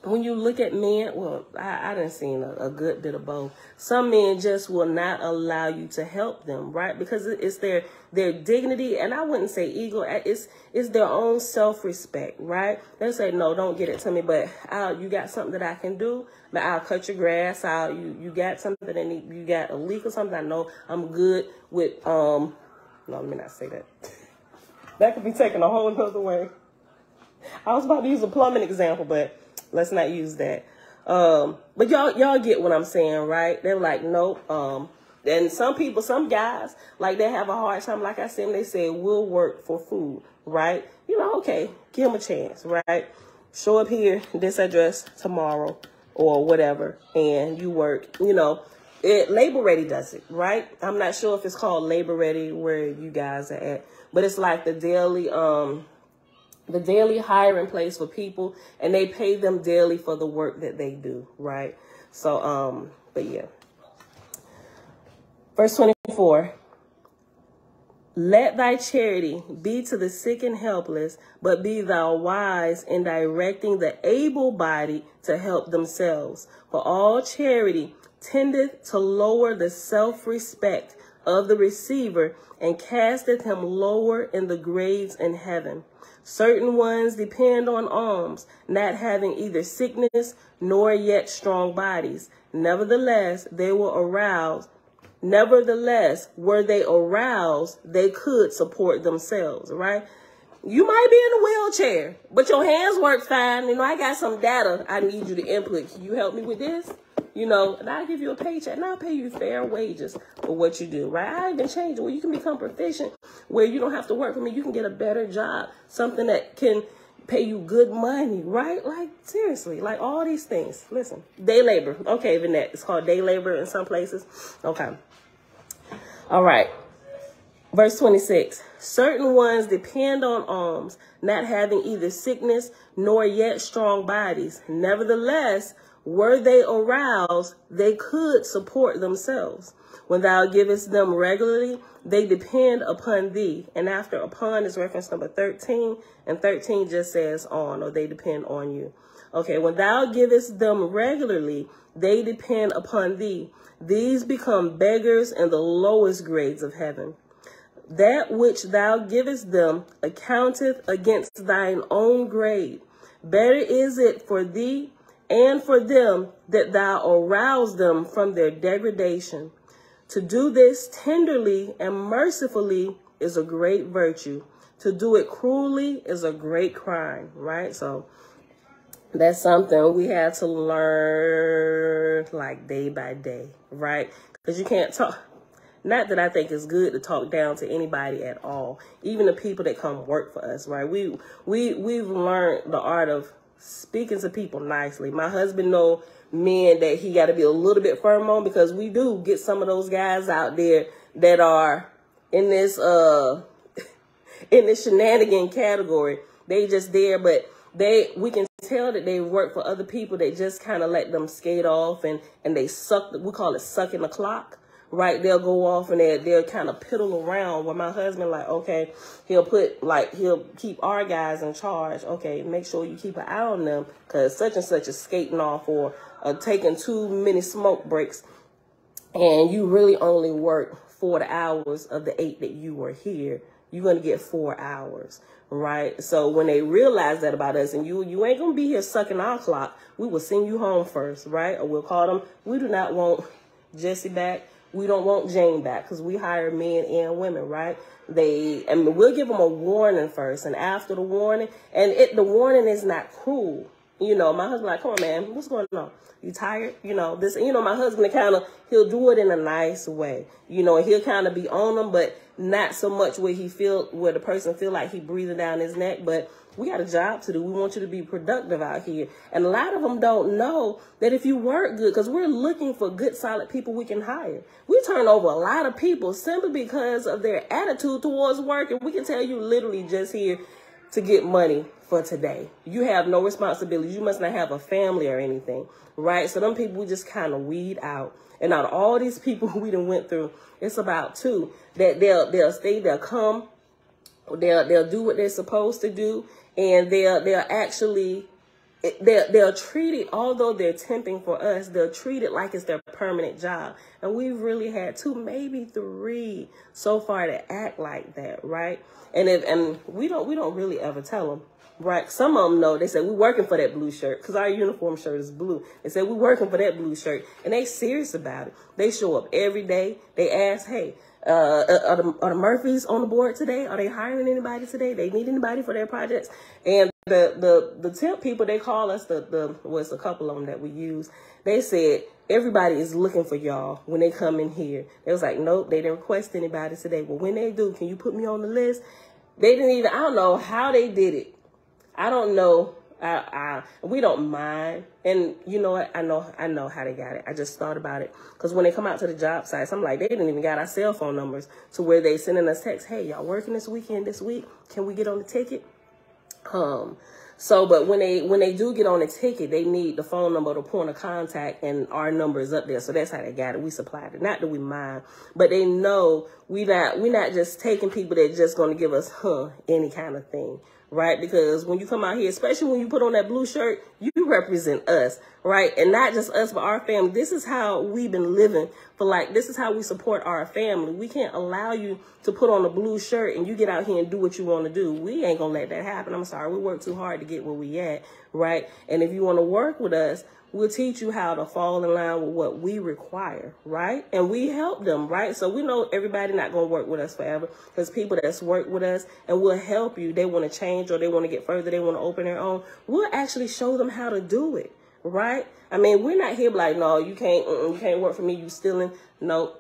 when you look at men, well, I done seen a good bit of both. Some men just will not allow you to help them, right? Because it's their dignity, and I wouldn't say ego. It's their own self-respect, right? They'll say, no, don't get it to me, but you got something that I can do, but I'll cut your grass. You got something that you got a leak or something. I know I'm good with, no, let me not say that. That could be taken a whole nother way. I was about to use a plumbing example, but let's not use that. But y'all get what I'm saying, right? They're like, nope. And some guys, like, they have a hard time. Like I said, they say, we'll work for food, right? You know, okay, give them a chance, right? Show up here, this address tomorrow or whatever, and you work, you know. Labor Ready does it, right? I'm not sure if it's called Labor Ready where you guys are at, but it's like the daily hiring place for people, and they pay them daily for the work that they do, right? So, but yeah. Verse 24, let thy charity be to the sick and helpless, but be thou wise in directing the able-bodied to help themselves. For all charity tendeth to lower the self-respect of the receiver and casteth him lower in the grades in heaven. Certain ones depend on alms, not having either sickness nor yet strong bodies. Nevertheless, were they aroused, they could support themselves, right? You might be in a wheelchair, but your hands work fine. You know, I got some data I need you to input. Can you help me with this? You know, and I'll give you a paycheck, and I'll pay you fair wages for what you do, right? I even change it where you can become proficient, where you don't have to work for me. You can get a better job, something that can pay you good money, right? Like, seriously, like all these things. Listen, day labor. Okay, Vanette, it's called day labor in some places. Okay. All right. Verse 26, certain ones depend on alms, not having either sickness nor yet strong bodies. Nevertheless, were they aroused, they could support themselves. When thou givest them regularly, they depend upon thee. And after upon is reference number 13, and 13 just says on, or they depend on you. Okay, when thou givest them regularly, they depend upon thee. These become beggars in the lowest grades of heaven. That which thou givest them accounteth against thine own grade. Better is it for thee and for them that thou arouse them from their degradation. To do this tenderly and mercifully is a great virtue. To do it cruelly is a great crime, right? So that's something we had to learn like day by day, right? Because you can't talk. Not that I think it's good to talk down to anybody at all, even the people that come work for us, right? We've learned the art of speaking to people nicely. My husband know men that he got to be a little bit firm on, because we do get some of those guys out there that are in this in this shenanigan category. They just there, but we can tell that they work for other people that just kind of let them skate off and they suck. We call it sucking the clock. Right, they'll go off and they'll kind of piddle around. Where my husband, like, okay, he'll keep our guys in charge. Okay, make sure you keep an eye on them, because such and such is skating off or taking too many smoke breaks, and you really only work 4 hours of the 8 that you were here. You're gonna get 4 hours, right? So when they realize that about us, and you ain't gonna be here sucking our clock, we will send you home first, right? Or we'll call them. We do not want Jesse back. We don't want Jane back, because we hire men and women, right? We'll give them a warning first, and after the warning, and the warning is not cruel, You know, my husband like, come on, man, what's going on? You tired? You know, this, you know, my husband kind of, he'll do it in a nice way, you know, and he'll kind of be on them, but not so much where the person feel like he breathing down his neck. But we got a job to do. We want you to be productive out here. And a lot of them don't know that if you work good, because we're looking for good, solid people we can hire. We turn over a lot of people simply because of their attitude towards work. And we can tell you literally just here to get money for today. You have no responsibilities. You must not have a family or anything, right? So them people we just kind of weed out. And out of all these people we done went through, it's about two that they'll stay, they'll come, they'll do what they're supposed to do, and they'll treat it, although they're temping for us, they'll treat it like it's their permanent job. And we've really had 2, maybe 3 so far that act like that, right? And we don't really ever tell them, right? Some of them know. They say, we're working for that blue shirt, because our uniform shirt is blue. They say, we're working for that blue shirt, and they serious about it. They show up every day. They ask, hey, are the Murphys on the board today? Are they hiring anybody today? They need anybody for their projects? And the temp people, they call us it's a couple of them that we use. They said everybody is looking for y'all when they come in here. They was like, nope, they didn't request anybody today. Well, when they do, can you put me on the list? They didn't even, I don't know how they did it. I don't know. We don't mind. And you know what? I know how they got it. I just thought about it. Because when they come out to the job sites, I'm like, they didn't even got our cell phone numbers to where they sending us texts. Hey, y'all working this weekend, this week? Can we get on the ticket? But when they do get on the ticket, they need the phone number, the point of contact, and our number is up there. So that's how they got it. We supplied it. Not that we mind, but they know we not just taking people that just going to give us any kind of thing. Right? Because when you come out here, especially when you put on that blue shirt, you represent us, right? And not just us, but our family. This is how we've been living this is how we support our family. We can't allow you to put on a blue shirt and you get out here and do what you want to do. We ain't going to let that happen. I'm sorry. We work too hard to get where we at, right? And if you want to work with us, we'll teach you how to fall in line with what we require, right? And we help them, right? So we know everybody not going to work with us forever. There's people that's worked with us, and we'll help you. They want to change or they want to get further. They want to open their own. We'll actually show them how to do it, right? I mean, we're not here like, no, you can't work for me. You stealing. No,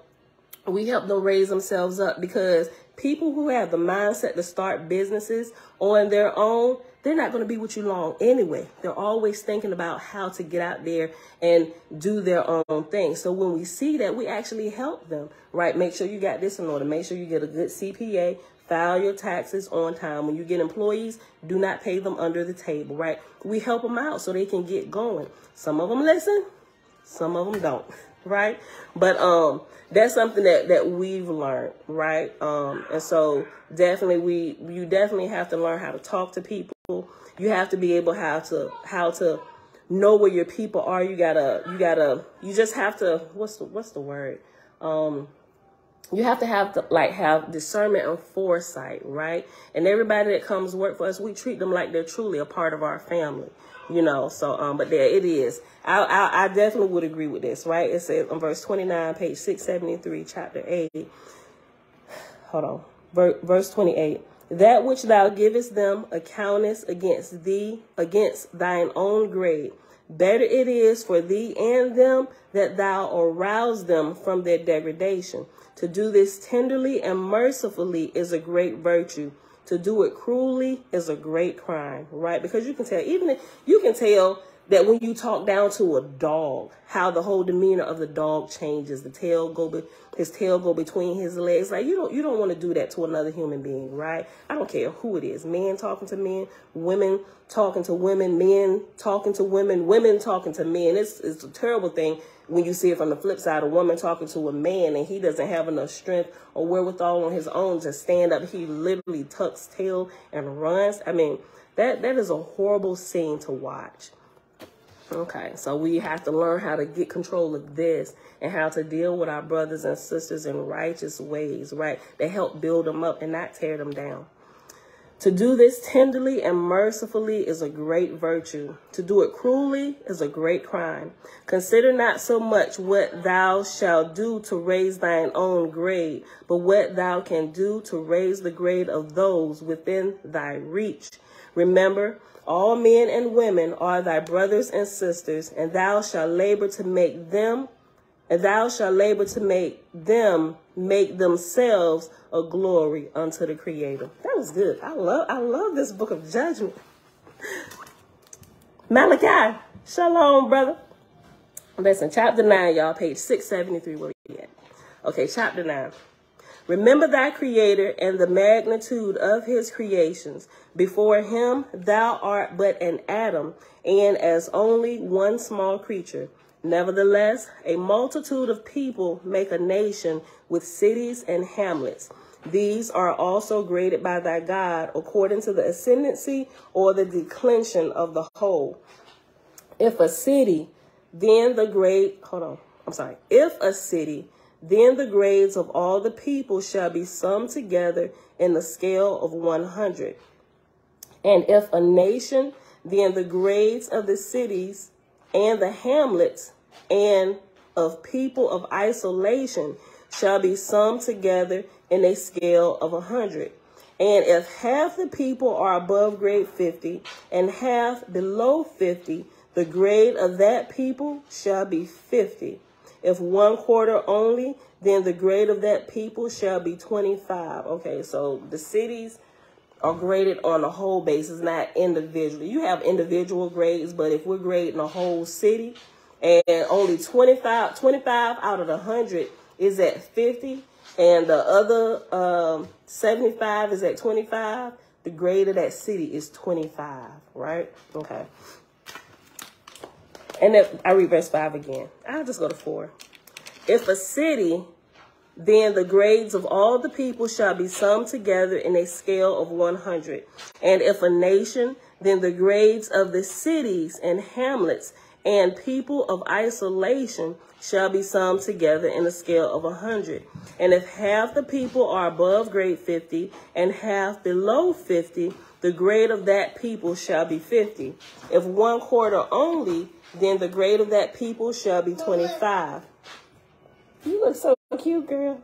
we help them raise themselves up, because people who have the mindset to start businesses on their own, they're not going to be with you long anyway. They're always thinking about how to get out there and do their own thing. So when we see that, we actually help them, right? Make sure you got this in order. Make sure you get a good CPA. File your taxes on time. When you get employees, do not pay them under the table, right? We help them out so they can get going. Some of them listen, some of them don't, right? But that's something that we've learned, right? And so definitely you definitely have to learn how to talk to people. You have to be able how to know where your people are. You just have to, what's the word? You have to have discernment and foresight, right? And everybody that comes work for us, we treat them like they're truly a part of our family, you know. So, but there it is. I definitely would agree with this, right? It says on verse 29, page 673, chapter 8. Hold on. Verse 28. That which thou givest them accountest against thee, against thine own grade. Better it is for thee and them that thou arouse them from their degradation. To do this tenderly and mercifully is a great virtue. To do it cruelly is a great crime, right? Because you can tell that when you talk down to a dog, how the whole demeanor of the dog changes. His tail go between his legs. Like you don't want to do that to another human being, right? I don't care who it is. Men talking to men, women talking to women, men talking to women, women talking to men. It's a terrible thing when you see it from the flip side, a woman talking to a man and he doesn't have enough strength or wherewithal on his own to stand up. He literally tucks tail and runs. I mean, that is a horrible scene to watch. Okay, so we have to learn how to get control of this and how to deal with our brothers and sisters in righteous ways, right? That help build them up and not tear them down. To do this tenderly and mercifully is a great virtue. To do it cruelly is a great crime. Consider not so much what thou shalt do to raise thine own grade, but what thou can do to raise the grade of those within thy reach. Remember, All men and women are thy brothers and sisters, and thou shalt labor to make them, make themselves a glory unto the Creator. That was good. I love this book of Judgment. Malachi, shalom, brother. Listen, chapter 9, y'all, page 673. Where we at? Okay, chapter 9. Remember thy Creator and the magnitude of his creations. Before him thou art but an atom, and as only one small creature. Nevertheless, a multitude of people make a nation with cities and hamlets. These are also graded by thy God according to the ascendancy or the declension of the whole. If a city, then the grades of all the people shall be summed together in the scale of 100. And if a nation, then the grades of the cities and the hamlets and of people of isolation shall be summed together in a scale of 100. And if half the people are above grade 50 and half below 50, the grade of that people shall be 50. If 1/4 only, then the grade of that people shall be 25. Okay, so the cities are graded on a whole basis, not individually. You have individual grades, but if we're grading a whole city and only 25 out of the 100 is at 50 and the other 75 is at 25, the grade of that city is 25, right? Okay. And then I read verse 5 again. I'll just go to 4. If a city, then the grades of all the people shall be summed together in a scale of 100. And if a nation, then the grades of the cities and hamlets and people of isolation shall be summed together in a scale of 100. And if half the people are above grade 50 and half below 50, the grade of that people shall be 50. If 1/4 only, then the grade of that people shall be 25. You look so cute, girl.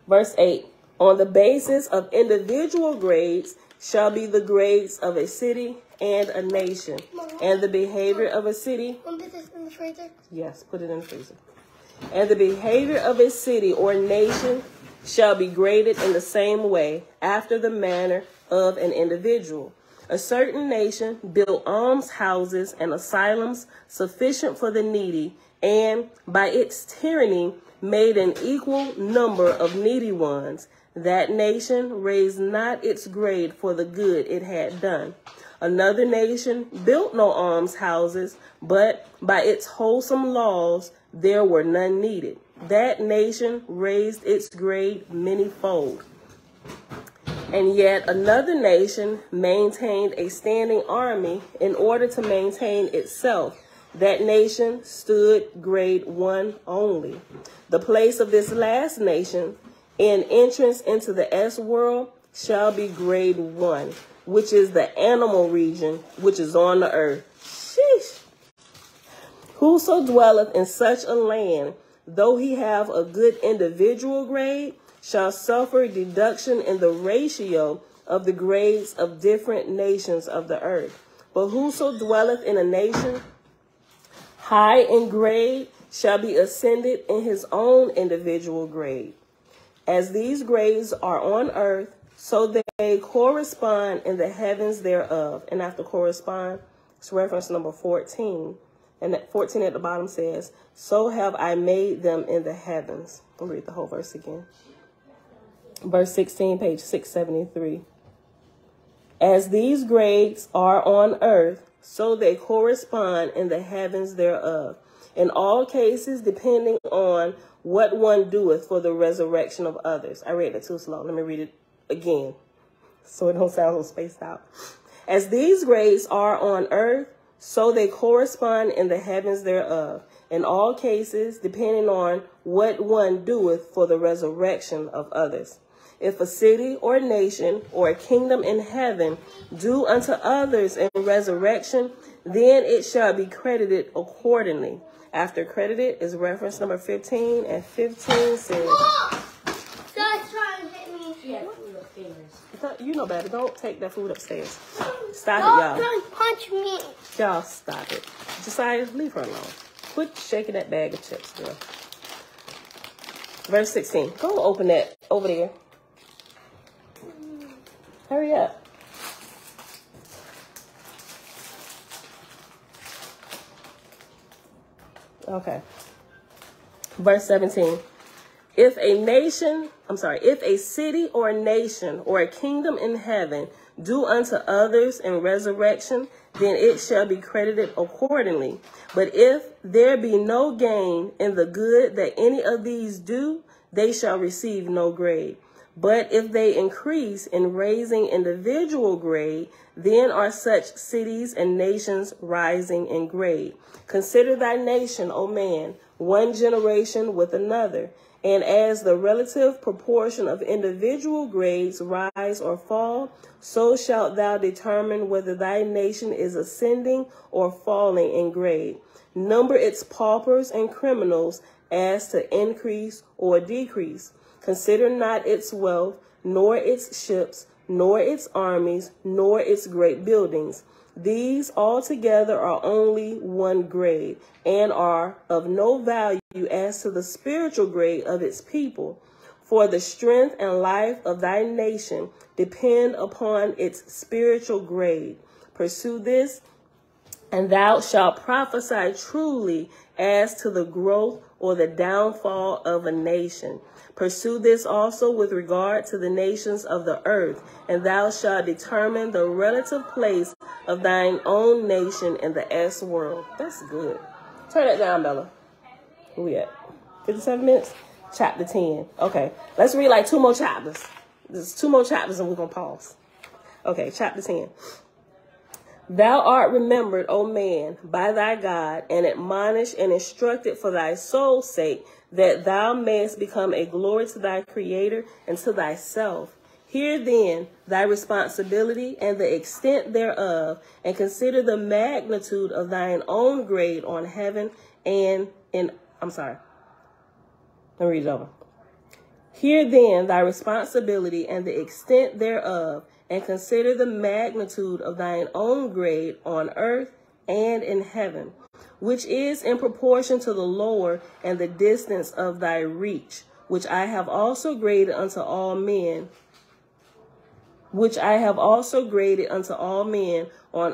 Verse 8. On the basis of individual grades shall be the grades of a city and a nation. And the behavior of a city. Want to put this in the freezer? Yes, put it in the freezer. And the behavior of a city or nation shall be graded in the same way, after the manner of an individual. A certain nation built almshouses and asylums sufficient for the needy, and by its tyranny made an equal number of needy ones. That nation raised not its grade for the good it had done. Another nation built no almshouses, but by its wholesome laws there were none needed. That nation raised its grade manyfold. And yet another nation maintained a standing army in order to maintain itself. That nation stood grade 1 only. The place of this last nation in entrance into the S world shall be grade 1, which is the animal region, which is on the earth. Sheesh. Whoso dwelleth in such a land, though he have a good individual grade, shall suffer deduction in the ratio of the grades of different nations of the earth. But whoso dwelleth in a nation high in grade shall be ascended in his own individual grade. As these grades are on earth, so they correspond in the heavens thereof. And after correspond, it's reference number 14. And that 14 at the bottom says, so have I made them in the heavens. I'll read the whole verse again. Verse 16, page 673. As these grades are on earth, so they correspond in the heavens thereof. In all cases, depending on what one doeth for the resurrection of others. I read it too slow. Let me read it again, so it don't sound so spaced out. As these grades are on earth, so they correspond in the heavens thereof. In all cases, depending on what one doeth for the resurrection of others. If a city or nation or a kingdom in heaven do unto others in resurrection, then it shall be credited accordingly. After credited is reference number 15, and 15 says... Stop trying to hit me. Yeah, fingers. You know better. Don't take that food upstairs. Stop it, y'all. Don't punch me. Y'all, stop it. Josiah, leave her alone. Quit shaking that bag of chips, girl. Verse 16. Go open that over there. Hurry up. Okay. Verse 17. If a city or a nation or a kingdom in heaven do unto others in resurrection, then it shall be credited accordingly. But if there be no gain in the good that any of these do, they shall receive no grade. But if they increase in raising individual grade, then are such cities and nations rising in grade. Consider thy nation, O man, one generation with another. And as the relative proportion of individual grades rise or fall, so shalt thou determine whether thy nation is ascending or falling in grade. Number its paupers and criminals as to increase or decrease. Consider not its wealth, nor its ships, nor its armies, nor its great buildings. These altogether are only one grade, and are of no value as to the spiritual grade of its people. For the strength and life of thy nation depend upon its spiritual grade. Pursue this, and thou shalt prophesy truly as to the growth or the downfall of a nation. Pursue this also with regard to the nations of the earth, and thou shalt determine the relative place of thine own nation in the S world. That's good. Turn that down, Bella. Where we at? 57 minutes? Chapter 10. Okay, let's read like 2 more chapters. There's 2 more chapters and we're going to pause. Okay, chapter 10. Thou art remembered, O man, by thy God, and admonished and instructed for thy soul's sake, that thou mayest become a glory to thy Creator and to thyself. Hear then thy responsibility and the extent thereof, and consider the magnitude of thine own grade on heaven and in, let me read it over. Hear then thy responsibility and the extent thereof, and consider the magnitude of thine own grade on earth and in heaven, which is in proportion to the lower and the distance of thy reach, which I have also graded unto all men, on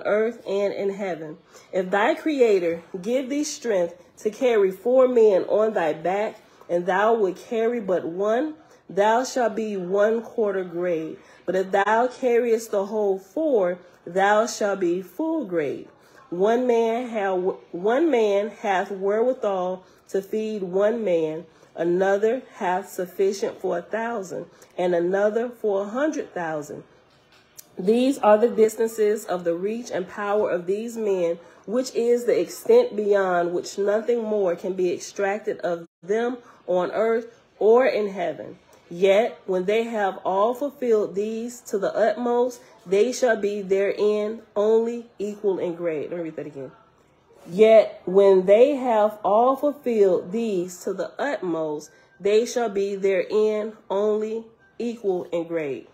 earth and in heaven. If thy Creator give thee strength to carry 4 men on thy back, and thou would carry but one, thou shalt be 1/4 grade. But if thou carriest the whole 4, thou shalt be full grade. One man hath wherewithal to feed 1 man, another hath sufficient for 1,000, and another for 100,000. These are the distances of the reach and power of these men, which is the extent beyond which nothing more can be extracted of them on earth or in heaven. Yet, when they have all fulfilled these to the utmost, they shall be therein only equal in grade. Let me read that again. Yet, when they have all fulfilled these to the utmost, they shall be therein only equal in grade.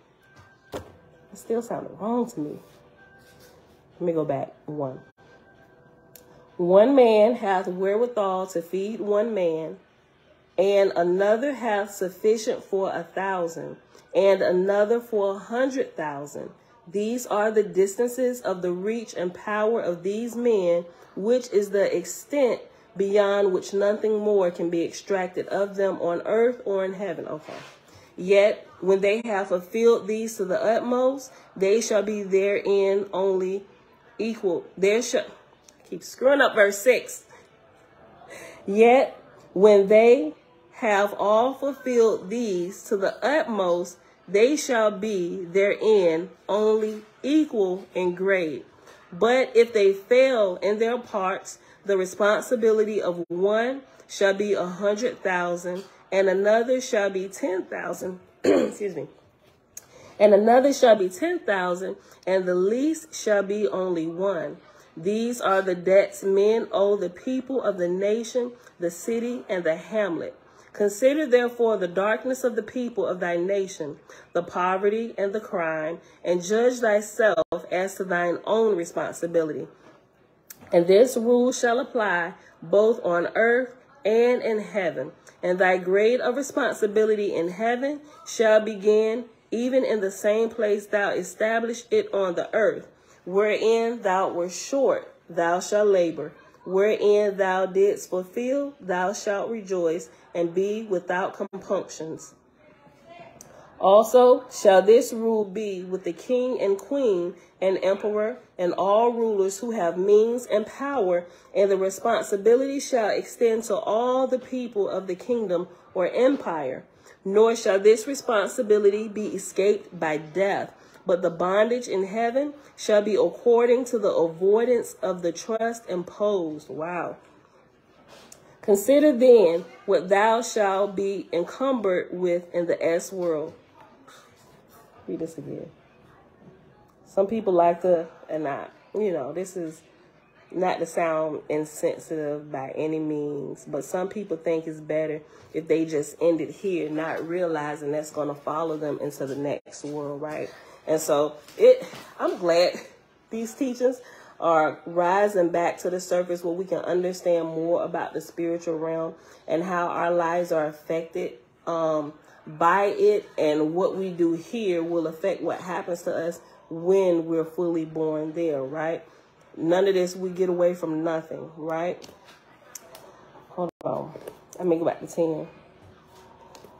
It still sounded wrong to me. Let me go back. 1. One man hath wherewithal to feed 1 man, and another hath sufficient for 1,000, and another for 100,000. These are the distances of the reach and power of these men, which is the extent beyond which nothing more can be extracted of them on earth or in heaven. Okay. Yet, when they have fulfilled these to the utmost, they shall be therein only equal. Keep screwing up verse 6. Yet, when they have all fulfilled these to the utmost, they shall be therein only equal in grade. But if they fail in their parts, the responsibility of one shall be 100,000, and another shall be 10,000. Excuse me. And another shall be 10,000, and the least shall be only 1. These are the debts men owe the people of the nation, the city, and the hamlet. Consider therefore the darkness of the people of thy nation, the poverty and the crime, and judge thyself as to thine own responsibility. And this rule shall apply both on earth and in heaven. And thy grade of responsibility in heaven shall begin even in the same place thou established it on the earth. Wherein thou wert short, thou shalt labor. Wherein thou didst fulfill, thou shalt rejoice, and be without compunctions. Also shall this rule be with the king and queen and emperor and all rulers who have means and power, and the responsibility shall extend to all the people of the kingdom or empire. Nor shall this responsibility be escaped by death, but the bondage in heaven shall be according to the avoidance of the trust imposed. Wow. Consider then what thou shalt be encumbered with in the S world. Read this again. Some people like to, and not, this is not to sound insensitive by any means, but some people think it's better if they just end it here, not realizing that's going to follow them into the next world, right? And so I'm glad these teachings are rising back to the surface where we can understand more about the spiritual realm and how our lives are affected by it, and what we do here will affect what happens to us when we're fully born there, right? None of this, we get away from nothing, right? Hold on. Let me go back to 10.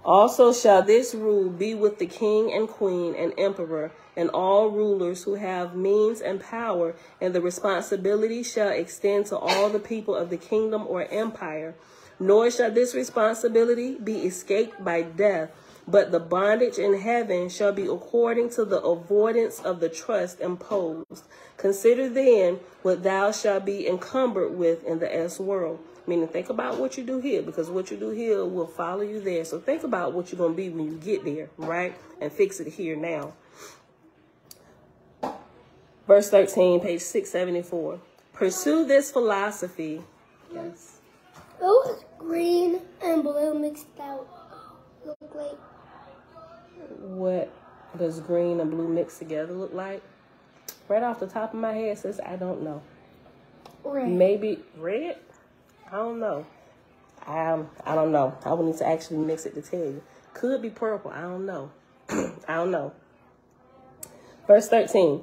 Also shall this rule be with the king and queen and emperor and all rulers who have means and power, and the responsibility shall extend to all the people of the kingdom or empire. Nor shall this responsibility be escaped by death, but the bondage in heaven shall be according to the avoidance of the trust imposed. Consider then what thou shalt be encumbered with in the S world. Meaning, think about what you do here, because what you do here will follow you there. So think about what you're going to be when you get there, right? And fix it here now. Verse 13, page 674. Pursue this philosophy. Yes. What was green and blue mixed out look like? What does green and blue mixed together look like? Right off the top of my head, says I don't know. Red. Maybe red? I don't know. I don't know. I would need to actually mix it to tell you. Could be purple. I don't know. I don't know. Verse 13.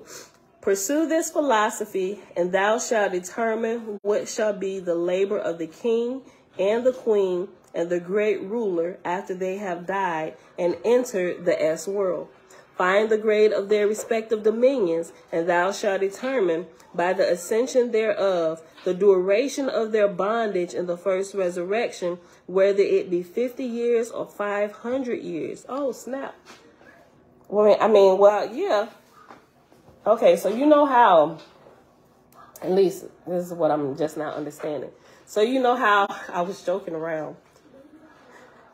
Pursue this philosophy, and thou shalt determine what shall be the labor of the king and the queen and the great ruler after they have died and entered the S world. Find the grade of their respective dominions, and thou shalt determine by the ascension thereof the duration of their bondage in the first resurrection, whether it be 50 years or 500 years. Oh, snap. Well, yeah. Okay, so you know how, at least this is what I'm just now understanding. So you know how I was joking around.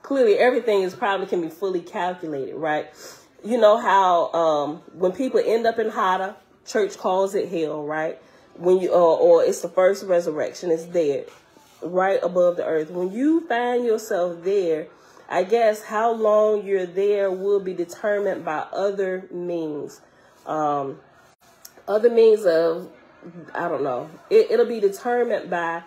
Clearly, everything is probably can be fully calculated, right? You know how when people end up in Hada, church calls it hell, right? When you or it's the first resurrection, it's there, right above the earth. When you find yourself there, I guess how long you're there will be determined by other means. Other means of, I don't know. It'll be determined by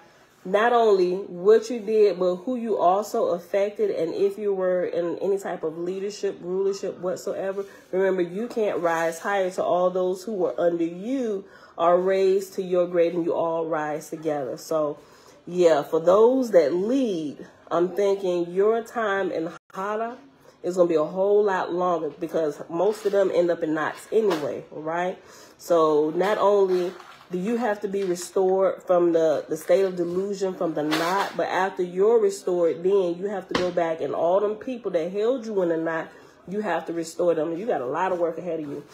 not only what you did, but who you also affected, and if you were in any type of leadership, rulership whatsoever. Remember, you can't rise higher to all those who were under you are raised to your grade, and you all rise together. So, yeah, for those that lead, I'm thinking your time in Hada is going to be a whole lot longer, because most of them end up in knots anyway, right? So not only do you have to be restored from the state of delusion, from the knot, but after you're restored, then you have to go back, and all them people that held you in the knot, you have to restore them. You got a lot of work ahead of you.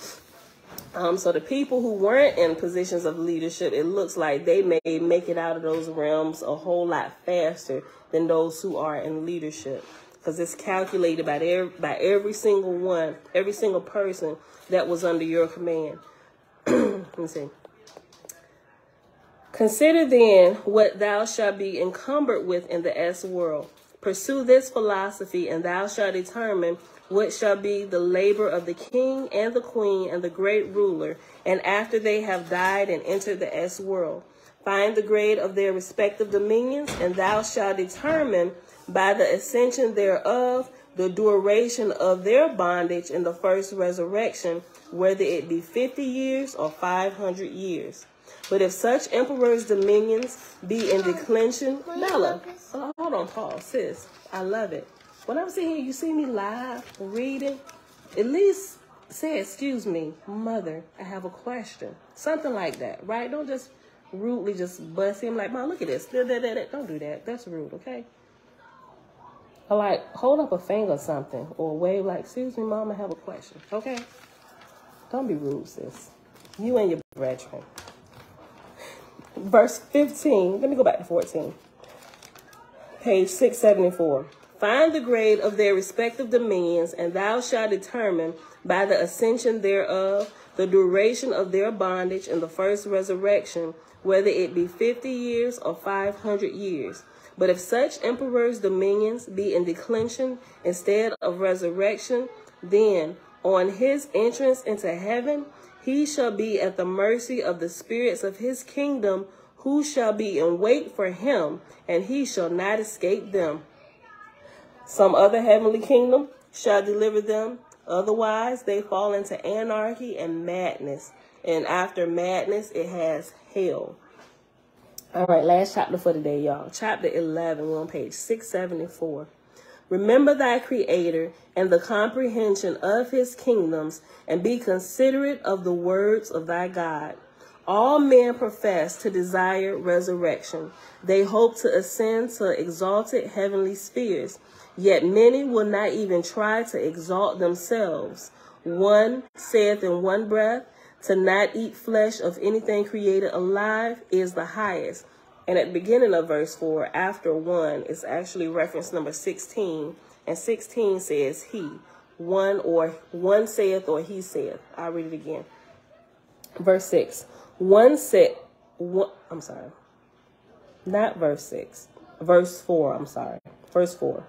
So the people who weren't in positions of leadership, it looks like they may make it out of those realms a whole lot faster than those who are in leadership, because it's calculated by every single one, every single person that was under your command. Let me see. Consider then what thou shalt be encumbered with in the S world. Pursue this philosophy, and thou shalt determine what shall be the labor of the king and the queen and the great ruler, and after they have died and entered the S world. Find the grade of their respective dominions, and thou shalt determine by the ascension thereof the duration of their bondage in the first resurrection, whether it be 50 years or 500 years. But if such emperors' dominions be in declension, Bella, hold on, pause, sis. I love it. When I'm sitting here, you see me live reading, at least say, excuse me, mother, I have a question. Something like that, right? Don't just rudely just bust him like, Mom, look at this. Don't do that. That's rude, okay? Or like, hold up a finger or something, or wave like, excuse me, Mom, I have a question, okay? Don't be rude, sis. You and your brethren. Verse 15, let me go back to 14. Page 674. Find the grade of their respective dominions, and thou shalt determine by the ascension thereof the duration of their bondage in the first resurrection, whether it be 50 years or 500 years. But if such emperors' dominions be in declension instead of resurrection, then on his entrance into heaven, he shall be at the mercy of the spirits of his kingdom, who shall be in wait for him, and he shall not escape them. Some other heavenly kingdom shall deliver them. Otherwise, they fall into anarchy and madness. And after madness, it has hell. All right, last chapter for today, y'all. Chapter 11, we're on page 674. Remember thy Creator and the comprehension of his kingdoms, and be considerate of the words of thy God. All men profess to desire resurrection. They hope to ascend to exalted heavenly spheres, yet many will not even try to exalt themselves. One saith in one breath, to not eat flesh of anything created alive is the highest. And at the beginning of verse 4, after 1, is actually reference number 16. And 16 says he. One saith or he saith. I'll read it again. Verse 6. Not verse 6. Verse 4, Verse 4.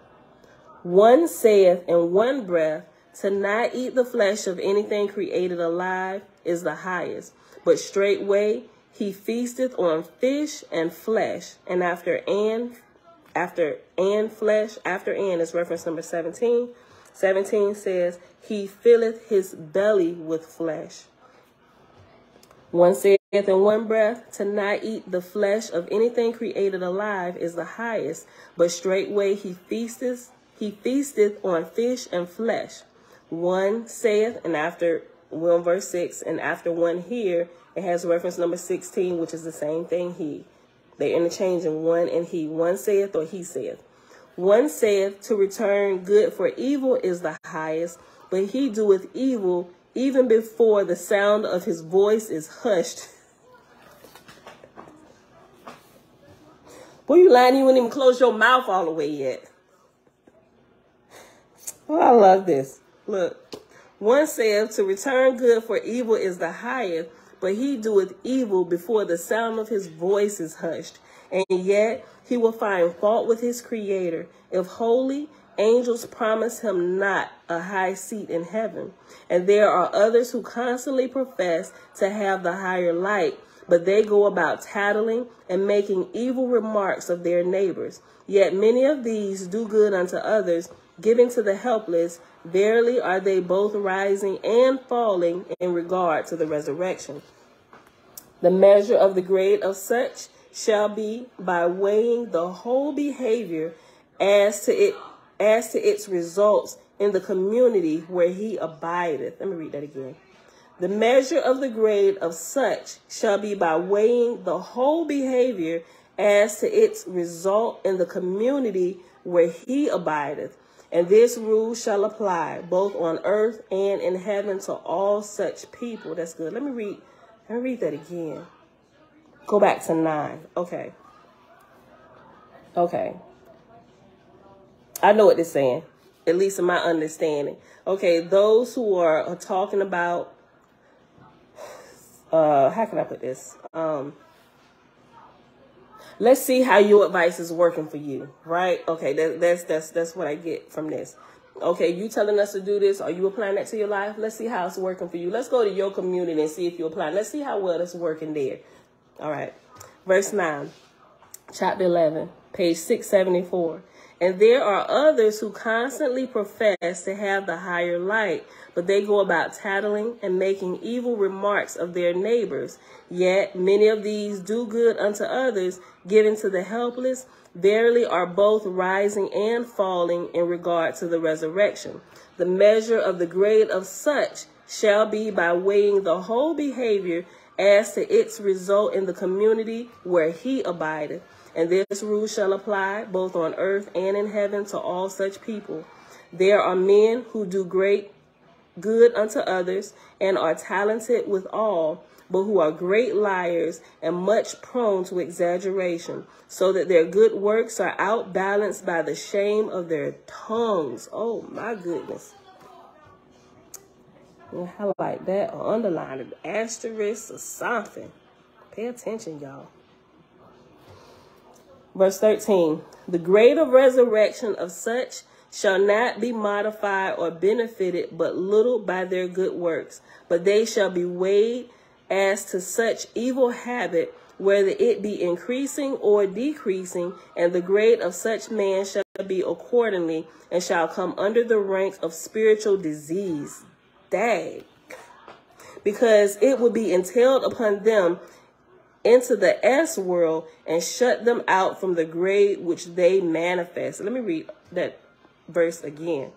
One saith in one breath, to not eat the flesh of anything created alive is the highest. But straightway he feasteth on fish and flesh. And after and is reference number 17. 17 says, he filleth his belly with flesh. One saith in one breath, to not eat the flesh of anything created alive is the highest. But straightway he feasteth on fish and flesh. One saith, and after, we're on verse 6, and after one here, it has reference number 16, which is the same thing, he. They interchange in one and he. One saith or he saith. One saith, to return good for evil is the highest, but he doeth evil even before the sound of his voice is hushed. Boy, you lying, you wouldn't even close your mouth all the way yet. Oh, I love this. Look, one saith, to return good for evil is the highest, but he doeth evil before the sound of his voice is hushed. And yet he will find fault with his Creator. If holy, angels promise him not a high seat in heaven. And there are others who constantly profess to have the higher light, but they go about tattling and making evil remarks of their neighbors. Yet many of these do good unto others, giving to the helpless. Verily are they both rising and falling in regard to the resurrection. The measure of the grade of such shall be by weighing the whole behavior as to its results in the community where he abideth. Let me read that again. The measure of the grade of such shall be by weighing the whole behavior as to its result in the community where he abideth. And this rule shall apply both on earth and in heaven to all such people. That's good. Let me read that again. Go back to 9. Okay. I know what it's saying, at least in my understanding. Okay, those who are talking about, how can I put this? Let's see how your advice is working for you, right? Okay, that's what I get from this. Okay, you telling us to do this. Are you applying that to your life? Let's see how it's working for you. Let's go to your community and see if you're applying. Let's see how well it's working there. All right. Verse 9, chapter 11, page 674. And there are others who constantly profess to have the higher light, but they go about tattling and making evil remarks of their neighbors. Yet many of these do good unto others, giving to the helpless. Verily are both rising and falling in regard to the resurrection. The measure of the grade of such shall be by weighing the whole behavior as to its result in the community where he abideth. And this rule shall apply both on earth and in heaven to all such people. There are men who do great good unto others and are talented with all, but who are great liars and much prone to exaggeration, so that their good works are outbalanced by the shame of their tongues. Oh, my goodness. You highlight that or underline it, asterisk or something. Pay attention, y'all. Verse 13, the grade of resurrection of such shall not be modified or benefited but little by their good works, but they shall be weighed as to such evil habit, whether it be increasing or decreasing, and the grade of such man shall be accordingly, and shall come under the rank of spiritual disease. Dang. Because it will be entailed upon them into the S world and shut them out from the grade which they manifest. Let me read that verse again.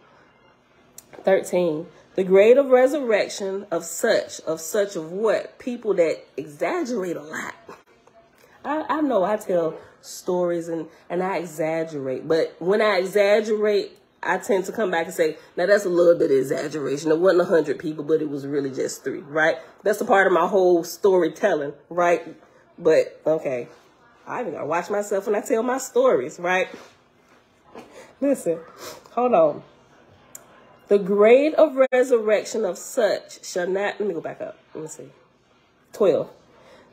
13. The grade of resurrection of such of what? People that exaggerate a lot. I know I tell stories and I exaggerate, but when I exaggerate, I tend to come back and say, now that's a little bit of exaggeration. It wasn't 100 people, but it was really just 3, right? That's a part of my whole storytelling, right? But, okay, I gotta watch myself when I tell my stories, right? Listen, hold on. The grade of resurrection of such shall not, let me go back up. Let me see. 12.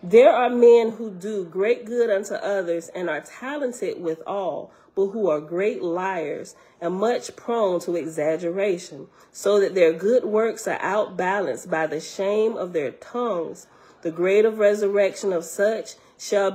There are men who do great good unto others and are talented with all, but who are great liars and much prone to exaggeration, so that their good works are outbalanced by the shame of their tongues. The grade of resurrection of such shall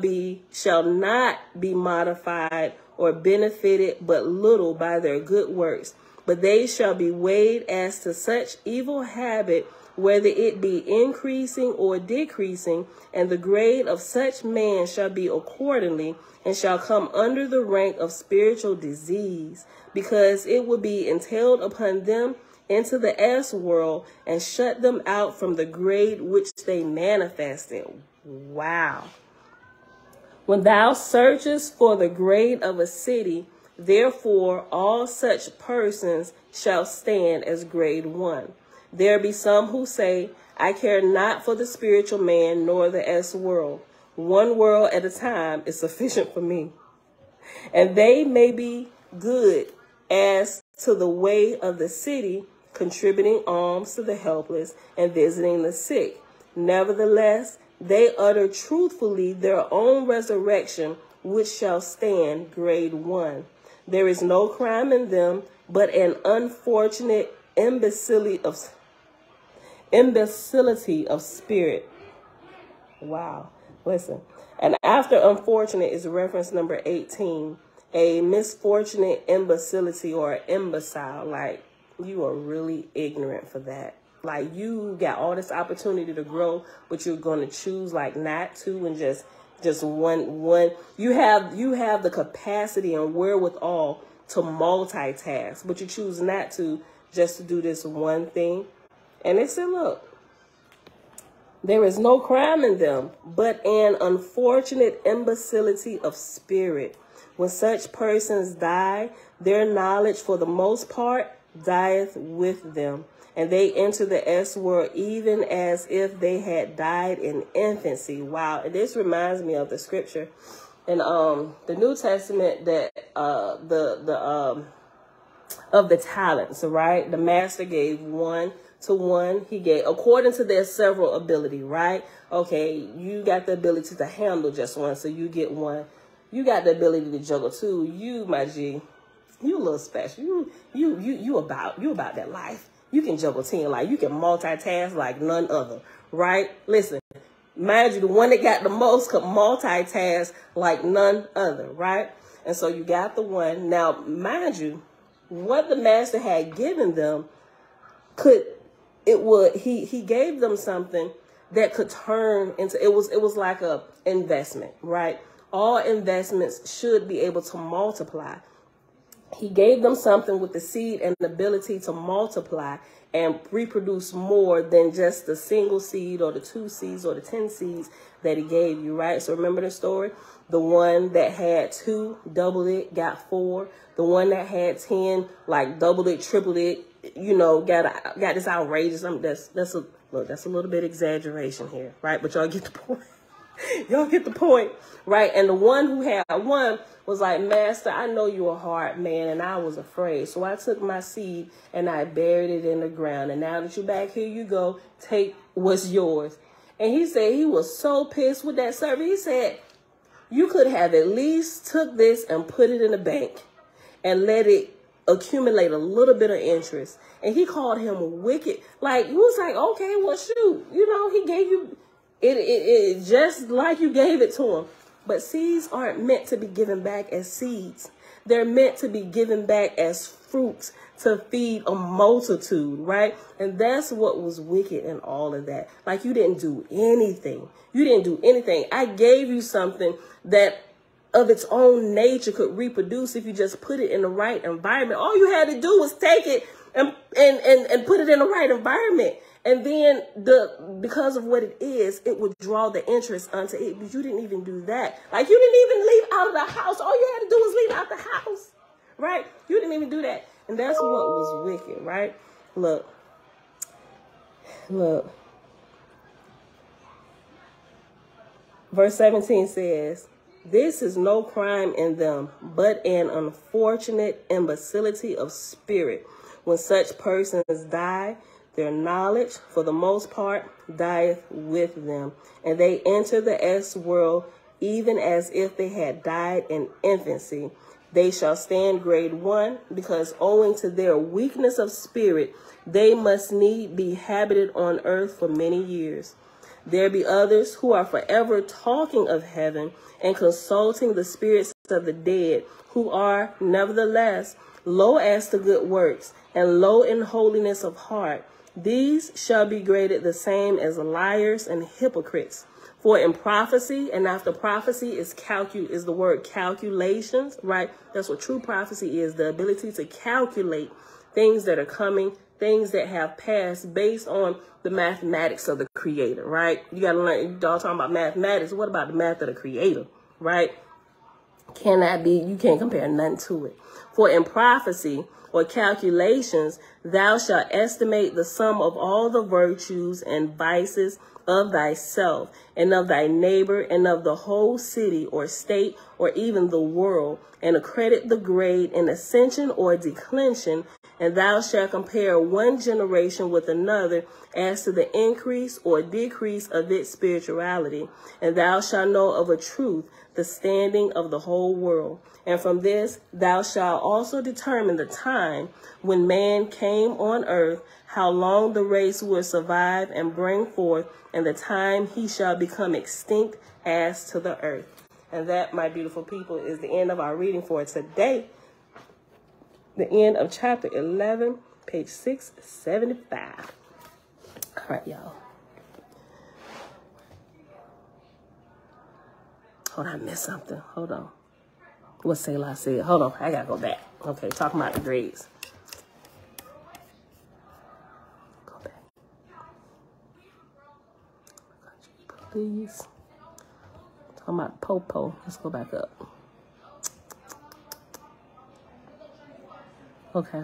not be modified or benefited but little by their good works, but they shall be weighed as to such evil habit, whether it be increasing or decreasing, and the grade of such man shall be accordingly, and shall come under the rank of spiritual disease, because it will be entailed upon them into the S world and shut them out from the grade which they manifested. Wow. When thou searchest for the grade of a city, therefore all such persons shall stand as grade 1. There be some who say, I care not for the spiritual man nor the S world. One world at a time is sufficient for me. And they may be good as to the way of the city, contributing alms to the helpless and visiting the sick. Nevertheless, they utter truthfully their own resurrection, which shall stand grade 1. There is no crime in them, but an unfortunate imbecility of spirit. Wow. Listen. And after unfortunate is reference number 18, a misfortunate imbecility or imbecile. Like, you are really ignorant for that. Like, you got all this opportunity to grow, but you're going to choose like not to, and just one. You have the capacity and wherewithal to multitask, but you choose not to, just to do this one thing. And it said, look, there is no crime in them, but an unfortunate imbecility of spirit. When such persons die, their knowledge for the most part dieth with them, and they enter the S world even as if they had died in infancy. Wow. And this reminds me of the scripture in the New Testament that of the talents, right? The master gave 1 to 1. He gave according to their several ability, right? Okay, you got the ability to handle just 1, so you get 1. you got the ability to juggle too. You, my G, you a little special. You about that life. You can juggle 10, like you can multitask like none other, right? Listen, mind you, the one that got the most could multitask like none other, right? And so you got the one. Now, mind you, what the master had given them he gave them something that could turn into, it was like a investment, right? All investments should be able to multiply. He gave them something with the seed and the ability to multiply and reproduce more than just the single seed or the 2 seeds or the 10 seeds that he gave you, right? So remember the story? The one that had 2 doubled it, got 4. The one that had 10, like doubled it, tripled it, you know, got this outrageous. That's a little bit exaggeration here, right? But y'all get the point. Y'all get the point, right? And the one who had 1 was like, Master, I know you're a hard man, and I was afraid. So I took my seed and I buried it in the ground. And now that you're back, here you go. Take what's yours. And he said he was so pissed with that servant. He said, you could have at least took this and put it in the bank and let it accumulate a little bit of interest. And he called him wicked. Like, he was like, okay, well, shoot. You know, he gave you it just like you gave it to him. But seeds aren't meant to be given back as seeds. They're meant to be given back as fruits to feed a multitude, right? And that's what was wicked in all of that. Like, you didn't do anything. You didn't do anything. I gave you something that of its own nature could reproduce if you just put it in the right environment. All you had to do was take it and put it in the right environment. And then because of what it is, it would draw the interest onto it. But you didn't even do that. Like, you didn't even leave out of the house. All you had to do was leave out the house, right? You didn't even do that. And that's what was wicked, right? Look. Verse 17 says, this is no crime in them, but an unfortunate imbecility of spirit. When such persons die, their knowledge, for the most part, dieth with them, and they enter the S world even as if they had died in infancy. They shall stand grade 1, because owing to their weakness of spirit, they must need be habited on earth for many years. There be others who are forever talking of heaven and consulting the spirits of the dead, who are, nevertheless, low as to good works, and low in holiness of heart. These shall be graded the same as liars and hypocrites. For in prophecy, and after prophecy is the word calculations, right? That's what true prophecy is, the ability to calculate things that are coming, things that have passed based on the mathematics of the creator, right? You got to learn, y'all talking about mathematics. What about the math of the creator, right? You can't compare nothing to it. For in prophecy or calculations, thou shalt estimate the sum of all the virtues and vices of thyself and of thy neighbor and of the whole city or state or even the world, and accredit the grade in ascension or declension. And thou shalt compare one generation with another as to the increase or decrease of its spirituality. And thou shalt know of a truth the standing of the whole world. And from this thou shalt also determine the time when man came on earth, how long the race will survive and bring forth, and the time he shall become extinct as to the earth. And that, my beautiful people, is the end of our reading for today. The end of chapter 11, page 675. All right, y'all. Hold on, I missed something. Hold on. What Selah said? Hold on, I gotta go back. Okay, talking about the grades. Go back. Please. Talking about Popo. Let's go back up. Okay.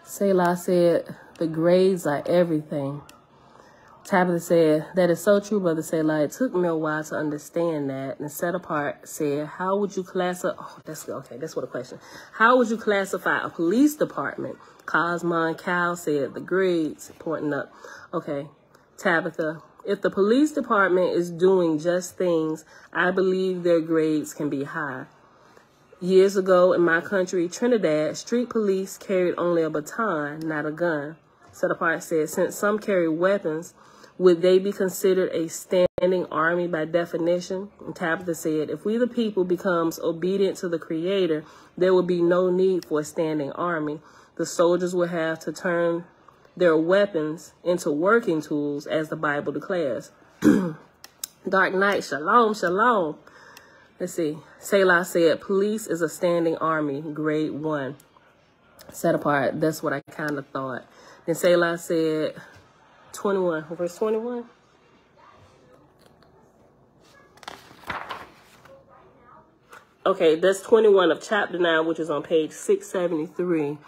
Selah said, the grades are everything. Tabitha said, that is so true, Brother Selah. It took me a while to understand that. And Set Apart said, how would you classify, that's what the question. How would you classify a police department? Cosmo and Cal said, the grades, pointing up. Okay. Tabitha, If the police department is doing just things, I believe their grades can be high. Years ago in my country, Trinidad, street police carried only a baton, not a gun. Set Apart said, since some carry weapons, would they be considered a standing army by definition? And Tabitha said, if we the people becomes obedient to the Creator, there will be no need for a standing army. The soldiers will have to turn their weapons into working tools, as the Bible declares. Dark Knight, shalom, shalom. Let's see. Selah said, police is a standing army, grade 1. Set Apart, that's what I kind of thought. Then Selah said, 21, verse 21. Okay, that's 21 of chapter 9, which is on page 673.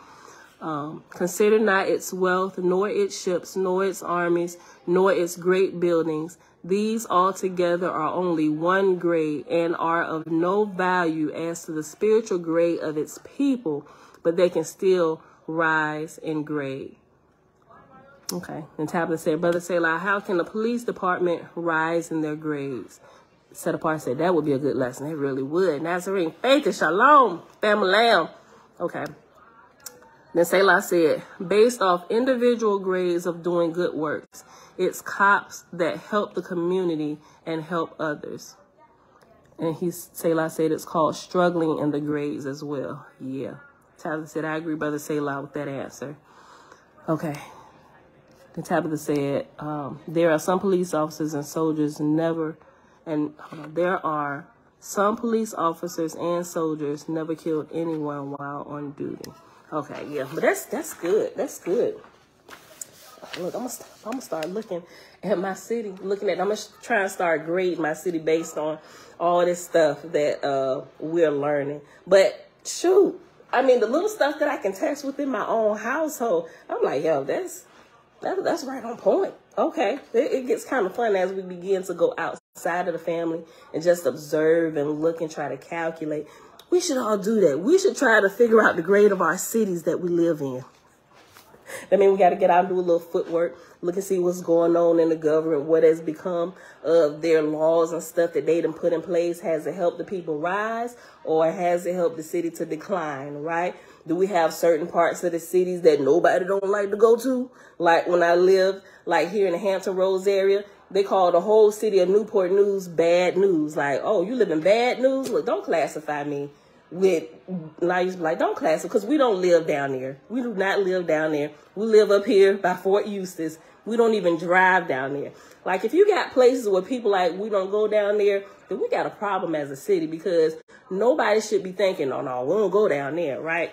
Consider not its wealth, nor its ships, nor its armies, nor its great buildings. These altogether are only one grade and are of no value as to the spiritual grade of its people, but they can still rise in grade. Okay, and Tabitha said, Brother Selah, how can the police department rise in their grades? Set Apart said, that would be a good lesson. It really would. Nazarene, faith and shalom, pamela. Okay. Then Selah said, based off individual grades of doing good works, it's cops that help the community and help others. And Selah said it's called struggling in the grades as well. Yeah. Tabitha said, I agree, Brother Selah, with that answer. Okay. Then Tabitha said, there are some police officers and soldiers there are some police officers and soldiers never killed anyone while on duty. Okay, yeah, but that's good. That's good. Look, I'm gonna start looking at my city. I'm gonna try and start grading my city based on all this stuff that we're learning. But shoot, I mean, the little stuff that I can test within my own household, I'm like, yo, that's right on point. Okay, it gets kind of fun as we begin to go outside of the family and just observe and look and try to calculate. We should all do that. We should try to figure out the grade of our cities that we live in. That means we got to get out and do a little footwork, look and see what's going on in the government, what has become of their laws and stuff that they done put in place. Has it helped the people rise, or has it helped the city to decline, right? Do we have certain parts of the cities that nobody don't like to go to? Like when I lived, like here in the Hampton Roads area, they call the whole city of Newport News bad news. Like, oh, you live in bad news? Look, don't classify me with, and I used to be like, don't classify, because we don't live down there. We do not live down there. We live up here by Fort Eustis. We don't even drive down there. Like, if you got places where people like, we don't go down there, then we got a problem as a city, because nobody should be thinking, oh, no, we don't go down there, right?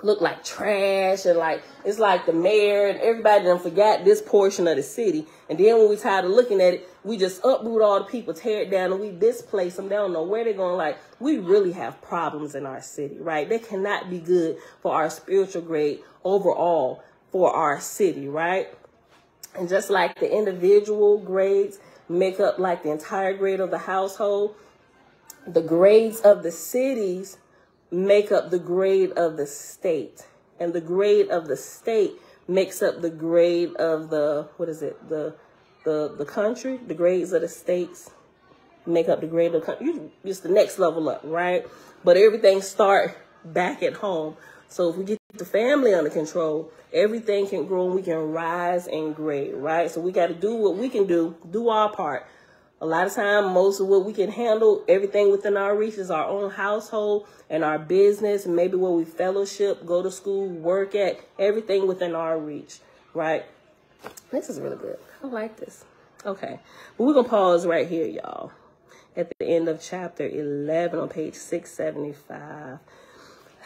Look like trash, and like it's like the mayor and everybody done forgot this portion of the city. And then when we tired of looking at it, we just uproot all the people, tear it down, and we displace them. They don't know where they're going. Like, we really have problems in our city, right? They cannot be good for our spiritual grade overall for our city, right? And just like the individual grades make up like the entire grade of the household, the grades of the cities make up the grade of the state, and the grade of the state makes up the grade of the, the country. The grades of the states make up the grade of the country. Just the next level up, right? But everything start back at home. So if we get the family under control, everything can grow and we can rise and grade, right? So we got to do what we can do our part. A lot of time, most of what we can handle, everything within our reach is our own household and our business, and maybe where we fellowship, go to school, work at, everything within our reach, right? This is really good. I like this. Okay. But we're going to pause right here, y'all, at the end of chapter 11 on page 675.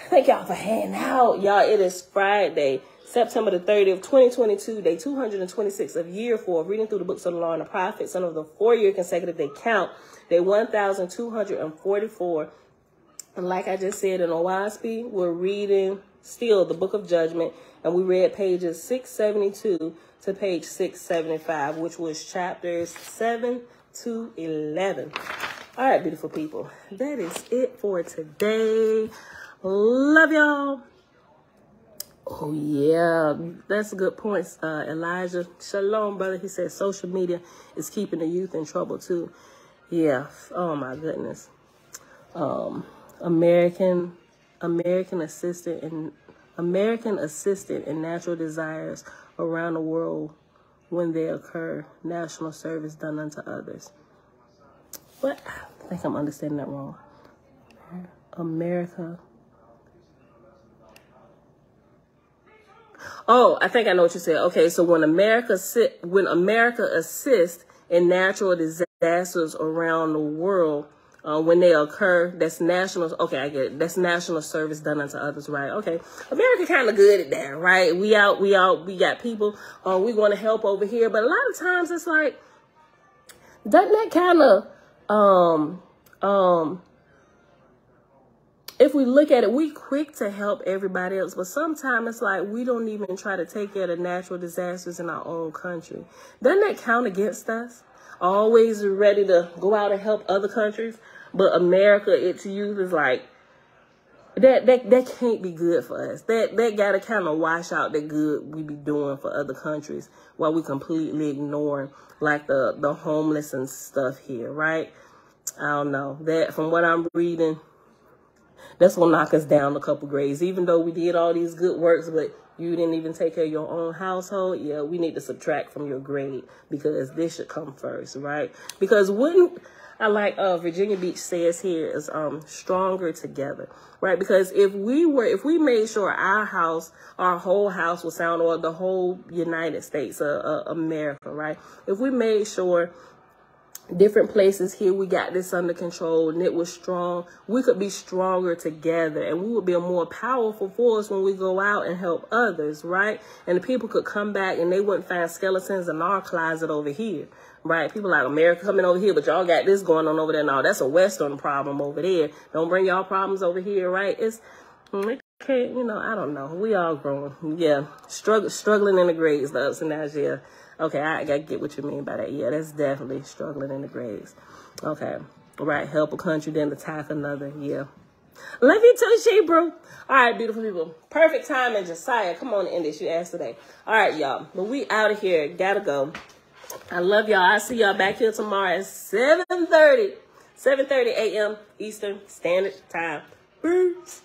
Thank y'all for hanging out. Y'all, it is Friday, September the 30th, 2022, day 226 of year 4 of reading through the books of the law and the prophets, under the 4-year consecutive day count, day 1244. And like I just said, in Oahspe, we're reading still the book of Judgment, and we read pages 672 to page 675, which was chapters 7 to 11. All right, beautiful people, that is it for today. Love y'all. Oh, yeah. That's a good point, Elijah. Shalom, brother. He said social media is keeping the youth in trouble, too. Yeah. Oh, my goodness. American assistant in natural desires around the world when they occur. National service done unto others. What? I think I'm understanding that wrong. America. Oh, I think I know what you said. Okay, so when America assists in natural disasters around the world, when they occur, that's national. Okay, I get it. That's national service done unto others, right? Okay, America kind of good at that, right? We got people. We want to help over here, but a lot of times it's like, doesn't that kind of if we look at it, we quick to help everybody else, but sometimes it's like we don't even try to take care of the natural disasters in our own country. Doesn't that count against us? Always ready to go out and help other countries, but America, its youth is like, that can't be good for us. That gotta kind of wash out the good we be doing for other countries while we completely ignoring like the homeless and stuff here, right? I don't know. That from what I'm reading, that's going to knock us down a couple grades. Even though we did all these good works, but you didn't even take care of your own household, yeah, we need to subtract from your grade because this should come first, right? Because I like Virginia Beach says here is stronger together, right? Because if we made sure our whole house was sound, or the whole United States, America, right? If we made sure different places here, we got this under control and it was strong, we could be stronger together and we would be a more powerful force when we go out and help others, right? And the people could come back and they wouldn't find skeletons in our closet over here, right? People like, America coming over here, but y'all got this going on over there. No, that's a Western problem over there. Don't bring y'all problems over here, right? I don't know. We all growing. Yeah. Struggling in the grades, the ups and downs, yeah. Okay, I got to get what you mean by that. Yeah, that's definitely struggling in the grades. Okay. Right, help a country, then attack another. Yeah. Love you too, Shebrew. All right, beautiful people. Perfect time, and Josiah. Come on and end this. You asked today. All right, y'all. But we out of here. Gotta go. I love y'all. I'll see y'all back here tomorrow at 7:30 a.m. Eastern Standard Time. Peace.